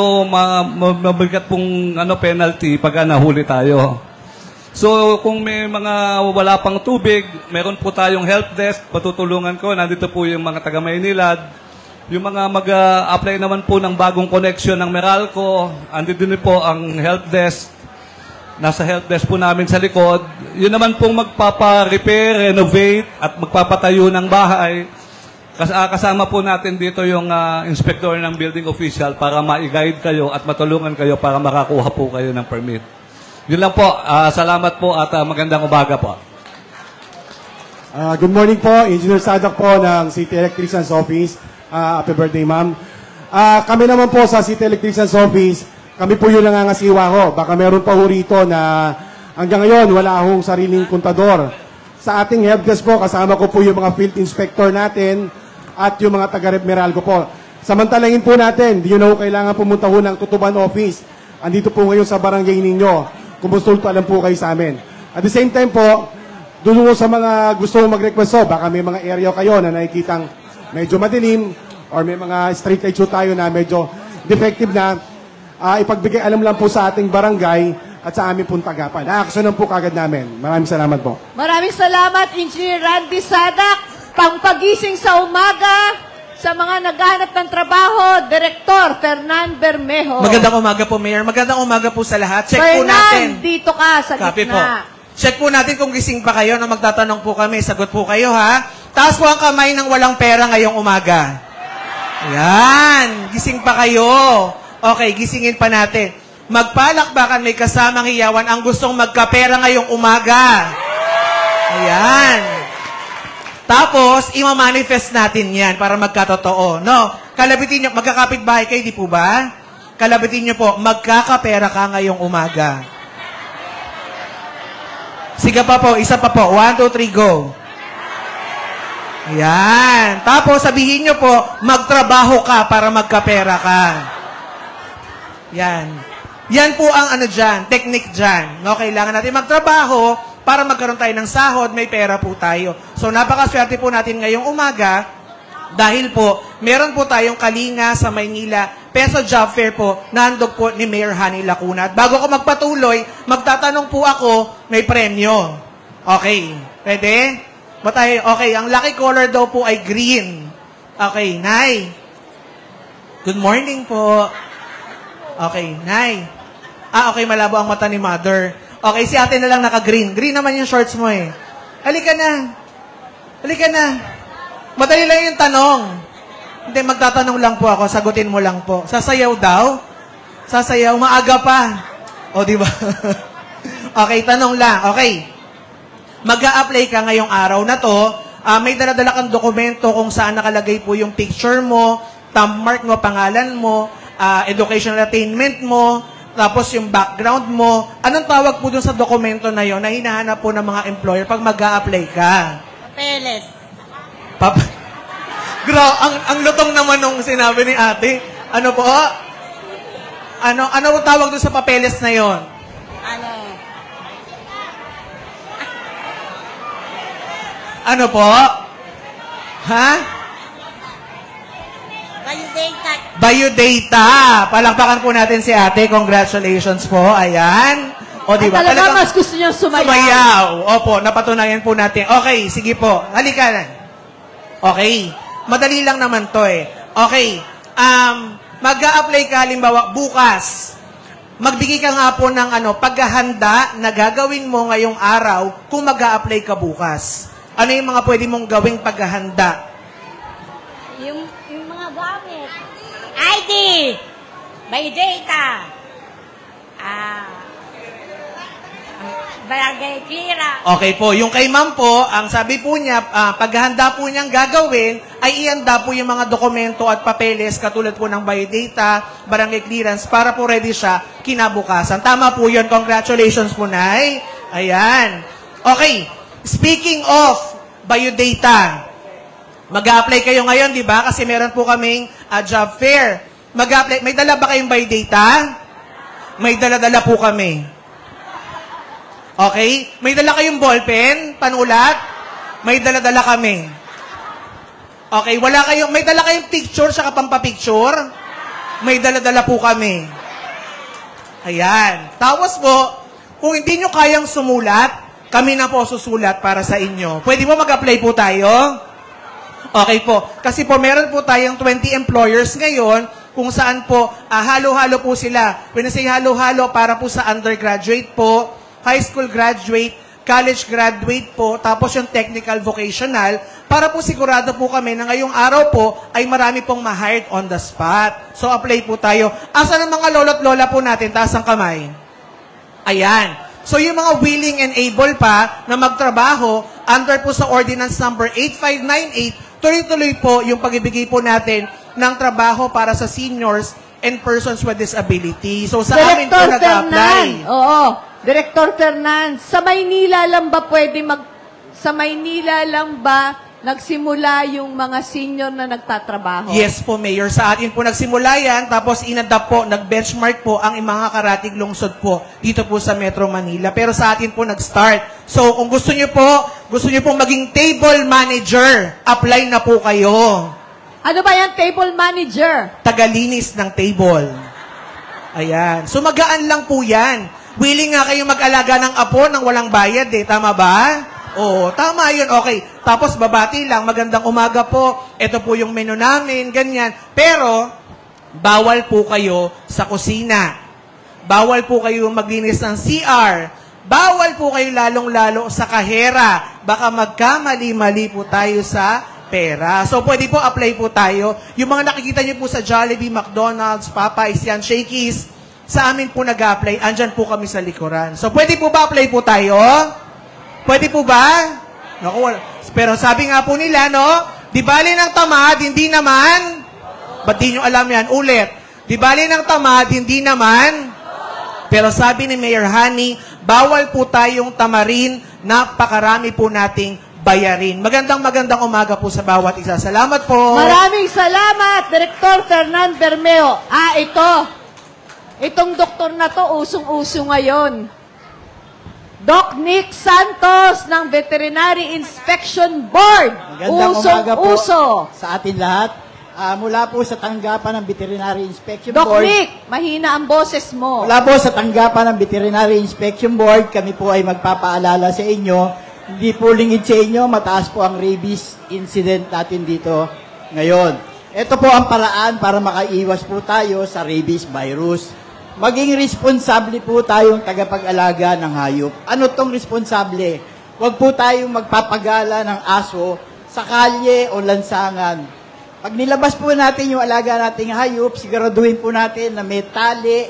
mabigat pong penalty pag nahuli tayo. So kung may mga wala pang tubig, meron po tayong help desk, patutulungan ko, nandito po yung mga taga Maynilad. Yung mga mag-apply naman po ng bagong connection ng Meralco, andito din po ang help desk. Nasa help desk po namin sa likod. Yun naman pong magpapa-repair, renovate, at magpapatayo ng bahay. Kasama po natin dito yung inspector ng building official para ma-guide kayo at matulungan kayo para makakuha po kayo ng permit. Yun lang po. Salamat po at magandang umaga po. Good morning po. Engineer Sadak po ng City Electrician's Office. Happy birthday, ma'am. Kami naman po sa City Electrician's Office, kami po yung nangangasiwa ho. Baka meron pa ho rito na hanggang ngayon wala hong sariling kontador. Sa ating helpdesk po, kasama ko po yung mga field inspector natin at yung mga taga-Meralco po. Samantalangin po natin, di nyo na ho kailangan pumunta ho ng Tutuban Office. Andito po ngayon sa barangay ninyo. Kumonsulto lang po kayo sa amin. At the same time po, doon sa mga gusto mong mag-request ho, baka may mga area kayo na nakikitang medyo madilim or may mga street light tayo na medyo defective na, ipagbigay alam lang po sa ating barangay at sa aming pong tagapan. Aaksyonan po kagad namin. Maraming salamat po. Maraming salamat, Engineer Randy Sadak. Pangpagising sa umaga sa mga naghahanap ng trabaho, Direktor Fernan Bermejo. Magandang umaga po, Mayor. Magandang umaga po sa lahat. Check po Fernan, natin. dito ka sa Copy gitna. po. Check po natin kung gising pa kayo na magtatanong po kami. Sagot po kayo, ha? Taas po ang kamay ng walang pera ngayong umaga. Yan. Gising pa kayo. Okay, gisingin pa natin. Magpalakbakan, may kasamang hiyawan ang gustong magkapera ngayong umaga. Ayan. Tapos, ima-manifest natin yan para magkatotoo. No? Kalabitin nyo, magkakapit bahay kayo, di po ba? Kalabitin nyo po, magkakapera ka ngayong umaga. Sige pa po, isa pa po. 1, 2, 3, go. Ayan. Tapos, sabihin nyo po, magtrabaho ka para magkapera ka. Yan. Yan po ang dyan, technique dyan. No, kailangan natin magtrabaho para magkaroon tayo ng sahod, may pera po tayo. So, napakaswerte po natin ngayong umaga dahil po, meron po tayong kalinga sa Maynila, peso job fair po, nahandog po ni Mayor Hani Lacuna. At bago ko magpatuloy, magtatanong po ako, may premyo. Okay. Pwede? Okay, ang lucky color daw po ay green. Okay, Nay. Good morning po. Okay, Nay. Okay, malabo ang mata ni Mother. Okay, si ate na lang naka-green. Green naman yung shorts mo eh. Halika na. Halika na. Madali lang yung tanong. Hindi, magtatanong lang po ako. Sagutin mo lang po. Sasayaw daw? Sasayaw? Maaga pa. O, di ba? Okay, tanong lang. Okay. Mag-a-apply ka ngayong araw na to. May dala-dala kang dokumento kung saan nakalagay po yung picture mo, thumb mark mo, pangalan mo, educational attainment mo, tapos yung background mo. Anong tawag po dun sa dokumento na yon na hinahanap po ng mga employer pag mag-a-apply ka? Papeles. Ang lutong naman nung sinabi ni ate. Ano po? Ano tawag dun sa papeles na yon? Ano po? Ha? Biodata. Biodata. Palakpakan po natin si ate. Congratulations po. Ayan. O, diba? Talaga mas gusto niyo sumayaw. Sumayaw. Opo, napatunayan po natin. Okay, sige po. Halika na. Okay. Madali lang naman to eh. Okay. Mag-a-apply ka halimbawa bukas. Magbigay ka nga po ng paghahanda na gagawin mo ngayong araw kung mag-a-apply ka bukas. Ano yung mga pwede mong gawing paghahanda? Yung mga gamit. ID. Biodata. Barangay clearance. Okay po. Yung kay ma'am po, ang sabi po niya, paghahanda po niyang gagawin, ay ihanda po yung mga dokumento at papeles katulad po ng biodata, barangay clearance, para po ready siya kinabukasan. Tama po yun. Congratulations po, Nay. Ayan. Okay. Speaking of biodata, mag-a-apply kayo ngayon, di ba? Kasi meron po kaming job fair. Mag-a-apply. May dala ba kayong biodata? May dala-dala po kami. Okay? May dala kayong ballpen, panulat? May dala-dala kami. Okay, may dala kayong picture saka pampapicture? May dala-dala po kami. Ayan. Tapos po, kung hindi nyo kayang sumulat, kami na po susulat para sa inyo. Pwede po mag-apply po tayo? Okay po. Kasi po, meron po tayong 20 employers ngayon kung saan po, halo-halo po sila. When I say halo-halo, para po sa undergraduate po, high school graduate, college graduate po, tapos yung technical vocational, para po sigurado po kami na ngayong araw po ay marami pong ma-hired on the spot. So, apply po tayo. Asan ang mga lolo't lola po natin? Taas ang kamay. Ayan. So, yung mga willing and able pa na magtrabaho, under po sa Ordinance Number 8598, tuloy-tuloy po yung pag-ibigay po natin ng trabaho para sa seniors and persons with disability. So, sa amin po nag-apply. Oo. Director Fernan, sa Maynila lang ba nagsimula yung mga senior na nagtatrabaho? Yes po, Mayor. Sa atin po nagsimula yan, tapos inadapt po, nag-benchmark po ang mga karatig lungsod po dito po sa Metro Manila. Pero sa atin po nag-start. So, kung gusto nyo pong maging table manager, apply na po kayo. Ano ba yan, table manager? Tagalinis ng table. Ayan. So, magaan lang po yan. Willing nga kayo mag-alaga ng apo nang walang bayad eh. Tama ba? Oo, tama yun. Okay. Tapos babati lang, magandang umaga po. Ito po yung menu namin, ganyan. Pero, bawal po kayo sa kusina. Bawal po kayo maglinis ng CR. Bawal po kayo lalong-lalo sa kahera. Baka magkamali-mali po tayo sa pera. So, pwede po apply po tayo. Yung mga nakikita niyo po sa Jollibee, McDonald's, Popeyes, yan, Shakey's, sa amin po nag-apply, andyan po kami sa likuran. So, pwede po ba apply po tayo? Pwede po ba? Naku, pero sabi nga po nila, no? Di bali ng tamad, hindi naman. Ba't di nyo alam yan? Ulit. Di bali ng tamad, hindi naman. Pero sabi ni Mayor Hani, bawal po tayong tamarin, napakarami po nating bayarin. Magandang umaga po sa bawat isa. Salamat po. Maraming salamat, Director Fernan Bermeo. Itong doktor na to, usong-uso ngayon. Doc Nick Santos ng Veterinary Inspection Board. Magandang umaga po sa atin lahat. Mula po sa tanggapan ng Veterinary Inspection Doc Board. Doc Nick, mahina ang boses mo. Mula po sa tanggapan ng Veterinary Inspection Board, kami po ay magpapaalala sa inyo. Hindi po lingid sa inyo, mataas po ang rabies incident natin dito ngayon. Ito po ang paraan para makaiwas po tayo sa rabies virus. Maging responsable po tayong tagapag-alaga ng hayop. Ano tong responsable? Huwag po tayong magpapagala ng aso sa kalye o lansangan. Pag nilabas po natin yung alaga nating hayop, siguraduhin po natin na may tali,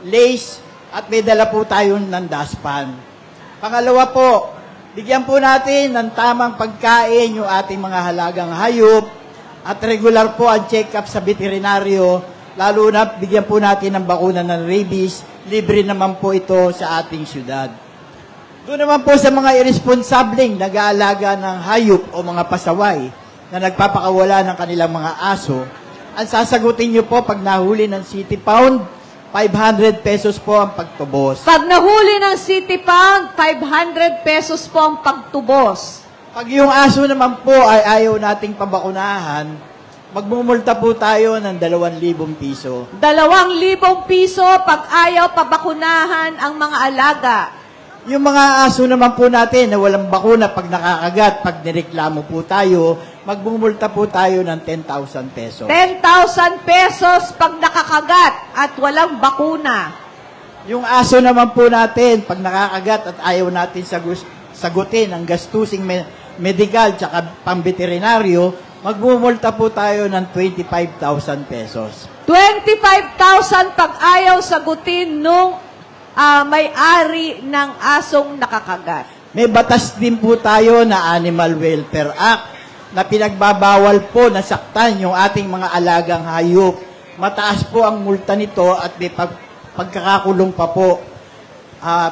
lace, at may dala po tayong ng dustpan. Pangalawa po, bigyan po natin ng tamang pagkain yung ating mga halagang hayop at regular po ang check-up sa veterinaryo. Lalo na, bigyan po natin ng bakuna ng rabies. Libre naman po ito sa ating syudad. Doon naman po sa mga irresponsableng nag-aalaga ng hayop o mga pasaway na nagpapakawala ng kanilang mga aso, ang sasagutin nyo po pag nahuli ng city pound, 500 pesos po ang pagtubos. Pag nahuli ng city pound, 500 pesos po ang pagtubos. Pag yung aso naman po ay ayaw nating pabakunahan, magmumulta po tayo ng 2,000 piso. 2,000 piso pag ayaw pabakunahan ang mga alaga. Yung mga aso naman po natin na walang bakuna pag nakakagat, pag nireklamo po tayo, magmumulta po tayo ng 10,000 pesos. 10,000 pesos pag nakakagat at walang bakuna. Yung aso naman po natin, pag nakakagat at ayaw natin sagutin ang gastusing medical tsaka pang-veterinaryo, magmumulta po tayo ng 25,000 pesos. 25,000 pag ayaw sagutin nung may-ari ng asong nakakagat. May batas din po tayo na Animal Welfare Act na pinagbabawal po na saktan yung ating mga alagang hayop. Mataas po ang multa nito at may pagkakakulong pa po.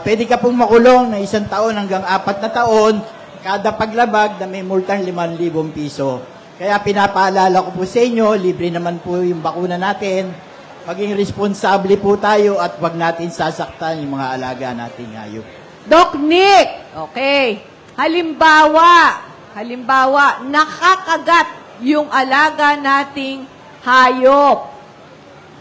Pwede ka pong makulong na 1 taon hanggang 4 na taon kada paglabag na may multang 5,000 piso. Kaya pinapaalala ko po sa inyo, libre naman po yung bakuna natin. Maging responsable po tayo at wag natin sasaktan yung mga alaga nating hayop. Doc Nick, okay. Halimbawa, nakakagat yung alaga nating hayop.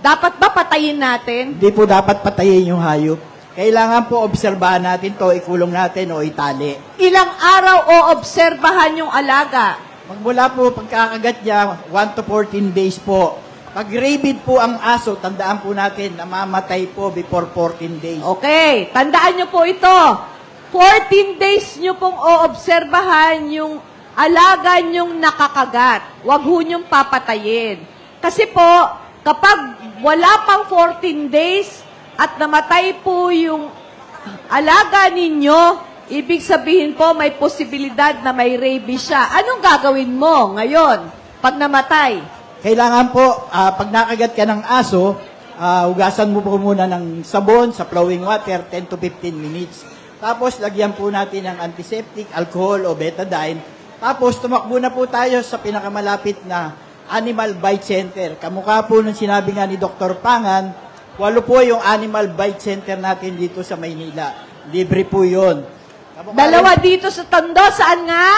Dapat ba patayin natin? Hindi po dapat patayin yung hayop. Kailangan po obserbahan natin to, ikulong natin o itali. Ilang araw o obserbahan yung alaga? Magmula po pagkakagat niya, 1 to 14 days po. Pag rabid po ang aso, tandaan po natin na mamatay po before 14 days. Okay, tandaan nyo po ito. 14 days nyo pong oobserbahan yung alaga nyong nakakagat. Huwag ho nyong papatayin. Kasi po, kapag wala pang 14 days at namatay po yung alaga ninyo, ibig sabihin po may posibilidad na may rabies siya. Anong gagawin mo ngayon pag namatay? Kailangan po, pag nakagat ka ng aso, hugasan mo po muna ng sabon sa flowing water, 10 to 15 minutes. Tapos, lagyan po natin ng antiseptic, alcohol o betadine. Tapos, tumakbo na po tayo sa pinakamalapit na Animal Bite Center. Kamukha po nung sinabi nga ni Dr. Pangan, 8 po yung Animal Bite Center natin dito sa Maynila. Libre po yun. Dalawa dito sa Tondo, saan nga?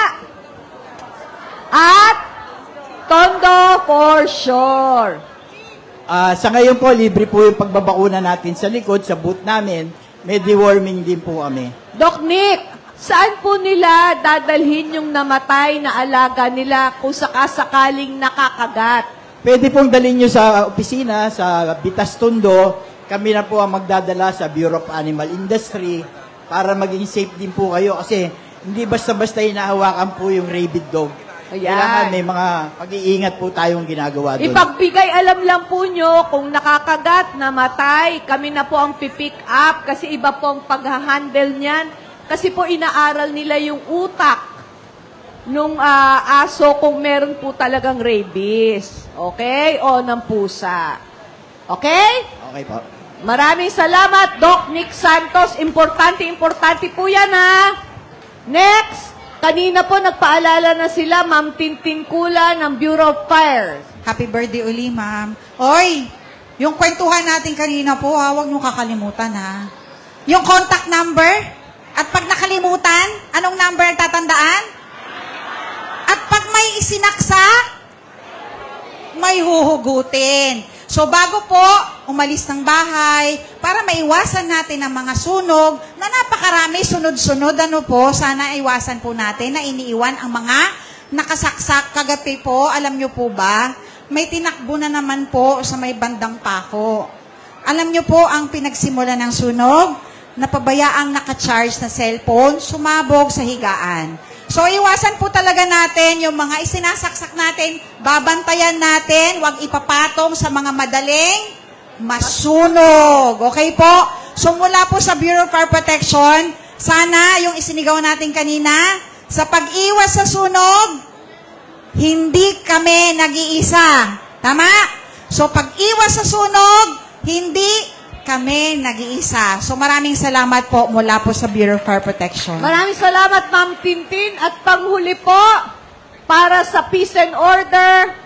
At Tondo for sure. Sa ngayon po, libre po yung pagbabakuna natin sa likod, sa booth namin. May deworming din po kami. Doc Nick, saan po nila dadalhin yung namatay na alaga nila kung sakasakaling nakakagat? Pwede pong dalhin nyo sa opisina, sa Bitas Tondo. Kami na po ang magdadala sa Bureau of Animal Industry para maging safe din po kayo kasi hindi basta-basta hinahawakan po yung rabid dog. Ayan. Kailangan may mga pag-iingat po tayong ginagawa doon. Ipagbigay alam lang po nyo kung nakakagat, namatay, kami na po ang pipick up kasi iba po ang pag-handle niyan. Kasi po inaaral nila yung utak nung aso kung meron po talagang rabies. Okay? O ng pusa. Okay? Okay po. Maraming salamat, Doc Nick Santos. Importante po yan, ha? Next, kanina po nagpaalala na sila, Ma'am Tintin Kula ng Bureau of Fire. Happy birthday uli, ma'am. Oy, yung kwentuhan natin kanina po, huwag nyo kakalimutan, ha? Yung contact number, at pag nakalimutan, anong number tatandaan? At pag may isinaksak, may huhugutin. So, bago po umalis ng bahay, para maiwasan natin ang mga sunog, na napakarami, sunod-sunod, sana iwasan po natin na iniiwan ang mga nakasaksak. Kagabi po, alam nyo po ba, may tinakbo na naman po sa may bandang Pako. Alam nyo po ang pinagsimula ng sunog? Napabayaang nakacharge na cellphone, sumabog sa higaan. So, iwasan po talaga natin yung mga isinasaksak natin, babantayan natin, huwag ipapatong sa mga madaling masunog. Okay po? So, mula po sa Bureau of Fire Protection, sana yung isinigaw natin kanina, sa pag-iwas sa sunog, hindi kami nag-iisa. Tama? So, pag-iwas sa sunog, hindi kami nag-iisa. So, maraming salamat po mula po sa Bureau of Fire Protection. Maraming salamat, Ma'am Tintin. At panghuli po, para sa peace and order,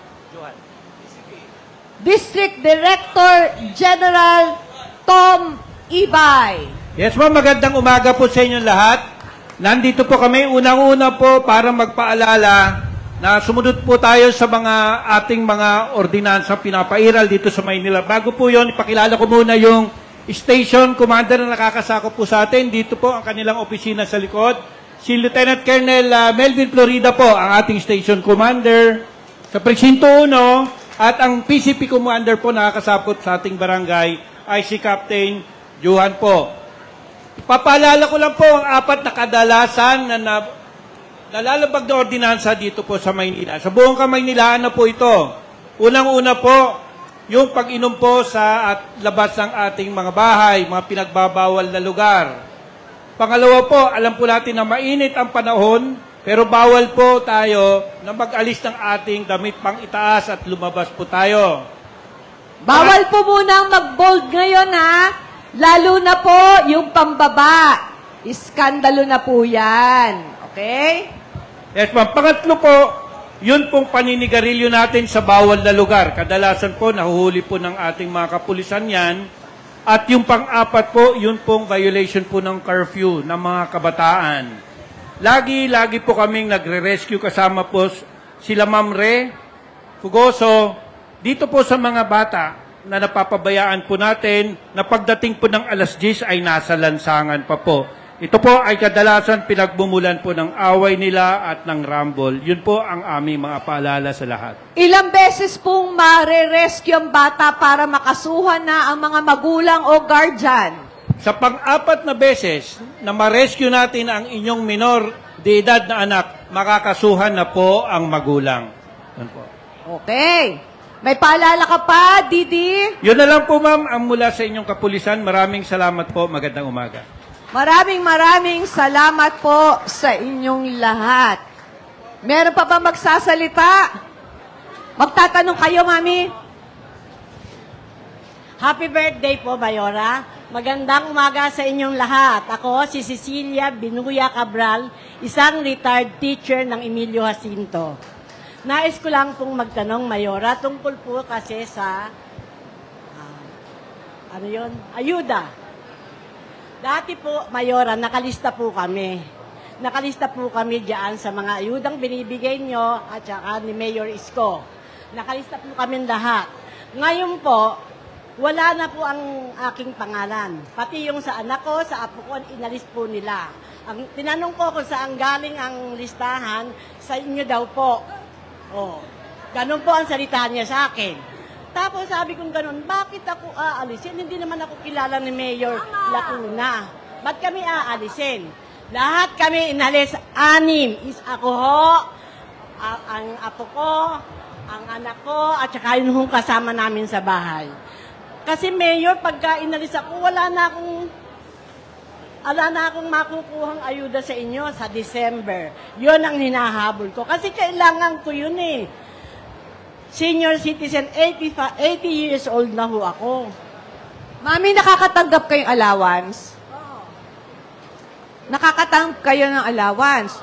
District Director General Tom Ibay. Yes, ma'am. Magandang umaga po sa inyong lahat. Nandito po kami, unang-una po, para magpaalala na sumunod po tayo sa ating mga ordinansa pinapairal dito sa Maynila. Bago po yon, ipakilala ko muna yung station commander na nakakasakop po sa atin. Dito po ang kanilang opisina sa likod. Si Lieutenant Colonel Melvin Florida po, ang ating station commander sa Presinto 1. At ang PCP commander po nakakasakop sa ating barangay ay si Captain Johan po. Papaalala ko lang po ang 4 na kadalasan na nalalabag na ordinansa dito po sa Maynila. Sa buong Kamaynilaan na po ito. Unang-una po, yung pag-inom po sa labas ng ating mga bahay, mga pinagbabawal na lugar. Pangalawa po, alam po natin na mainit ang panahon, pero bawal po tayo na mag-alis ng ating damit pang itaas at lumabas po tayo. Bawal po munang mag-bold ngayon, ha? Lalo na po yung pambaba. Iskandalo na po yan. Okay? Yes, ma'am. Pangatlo po, yun pong paninigarilyo natin sa bawal na lugar. Kadalasan po, nahuhuli po ng ating mga kapulisan yan. At yung pang-apat po, yun pong violation po ng curfew ng mga kabataan. Lagi po kaming nagre-rescue kasama po sila Ma'am Re Fugoso dito po sa mga bata na napapabayaan po natin na pagdating po ng alas 10 ay nasa lansangan pa po. Ito po ay kadalasan pinagbumulan po ng away nila at ng rumble. Yun po ang aming mga paalala sa lahat. Ilang beses pong mare-rescue ang bata para makasuhan na ang mga magulang o guardian? Sa pang-apat na beses na ma-rescue natin ang inyong minor de edad na anak, makakasuhan na po ang magulang. Yun po. Okay. May paalala ka pa, Didi? Yun na lang po, ma'am, ang mula sa inyong kapulisan. Maraming salamat po. Magandang umaga. Maraming salamat po sa inyong lahat. Meron pa ba magsasalita? Magtatanong kayo, Mami? Happy birthday po, Mayora. Magandang umaga sa inyong lahat. Ako, si Cecilia Binuya Cabral, isang retired teacher ng Emilio Jacinto. Nais ko lang pong magtanong, Mayora, tungkol po kasi sa, ayuda. Dati po, Mayora, nakalista po kami. Nakalista po kami diyan sa mga ayudang binibigay nyo at saka ni Mayor Isko. Nakalista po kami lahat. Ngayon po, wala na po ang aking pangalan. Pati yung sa anak ko, sa apo ko, inalis po nila. Ang tinanong ko kung saan galing ang listahan, sa inyo daw po. Oh, ganun po ang salitahan niya sa akin. Tapos sabi kong ganun, bakit ako aalisin? Hindi naman ako kilala ni Mayor Lacuna. Ba't kami aalisin? Lahat kami inalis, 6. Is ako ho, ang apo ko, ang anak ko, at saka yung kasama namin sa bahay. Kasi Mayor, pagka inalis ako, wala na akong makukuhang ayuda sa inyo sa December. Yun ang hinahabol ko. Kasi kailangan ko yun eh. Senior citizen, 80 years old na ho ako. Mami, nakakatanggap kayong allowance? Nakakatanggap kayo ng allowance?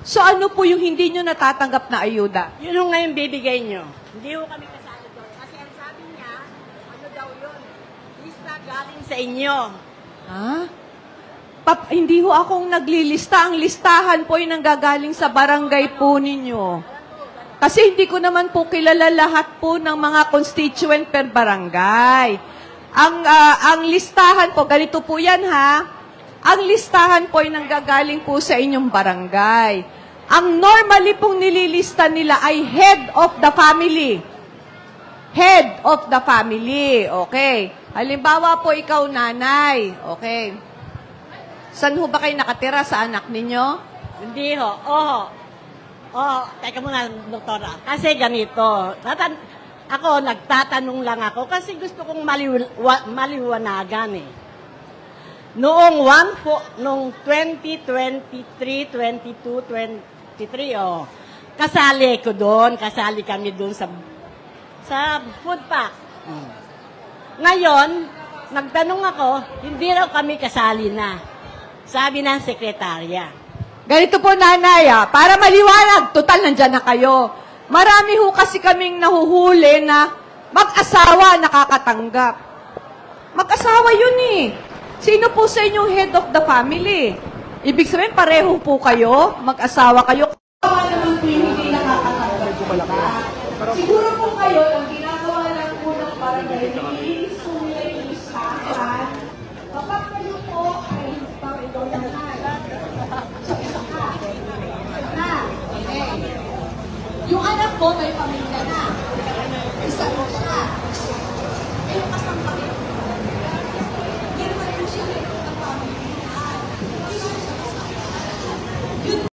So ano po yung hindi nyo natatanggap na ayuda? Yun ho ngayon bibigay nyo. Hindi ho kami kasali doon. Kasi ang sabi niya, ano daw yun? Lista galing sa inyo. Ha? Hindi ho akong naglilista. Ang listahan po yung nanggagaling sa barangay po ninyo. Kasi hindi ko naman po kilala lahat po ng mga constituent per barangay. Ang listahan po, ganito po yan ha. Ang listahan po ay nanggagaling po sa inyong barangay. Ang normally pong nililista nila ay head of the family. Head of the family. Okay. Halimbawa po ikaw nanay. Okay. Saan ho ba kayo nakatira sa anak ninyo? Hindi ho. Teka muna, doktora. Kasi ganito. Ako, nagtatanong lang ako kasi gusto kong maliwanagan eh. Noong 2023, 22, 23, kasali ko doon. Kasali kami doon sa food pack. Ngayon, nagtanong ako, hindi raw kami kasali na. Sabi ng sekretarya. Ganito po, nanay, para maliwanag, total, nandyan na kayo. Marami ho kasi kaming nahuhuli na mag-asawa nakakatanggap. Mag-asawa yun eh. Sino po sa inyong head of the family? Ibig sabihin, pareho po kayo, mag-asawa kayo. Kawa naman po yung hindi nakakatanggap. Siguro po kayo, ang ginagawa lang po ng barangay, nililis po nila yung listahan. Kapag kayo po ay yung anak ko may pamilya na. Isa ko siya. Yung kasama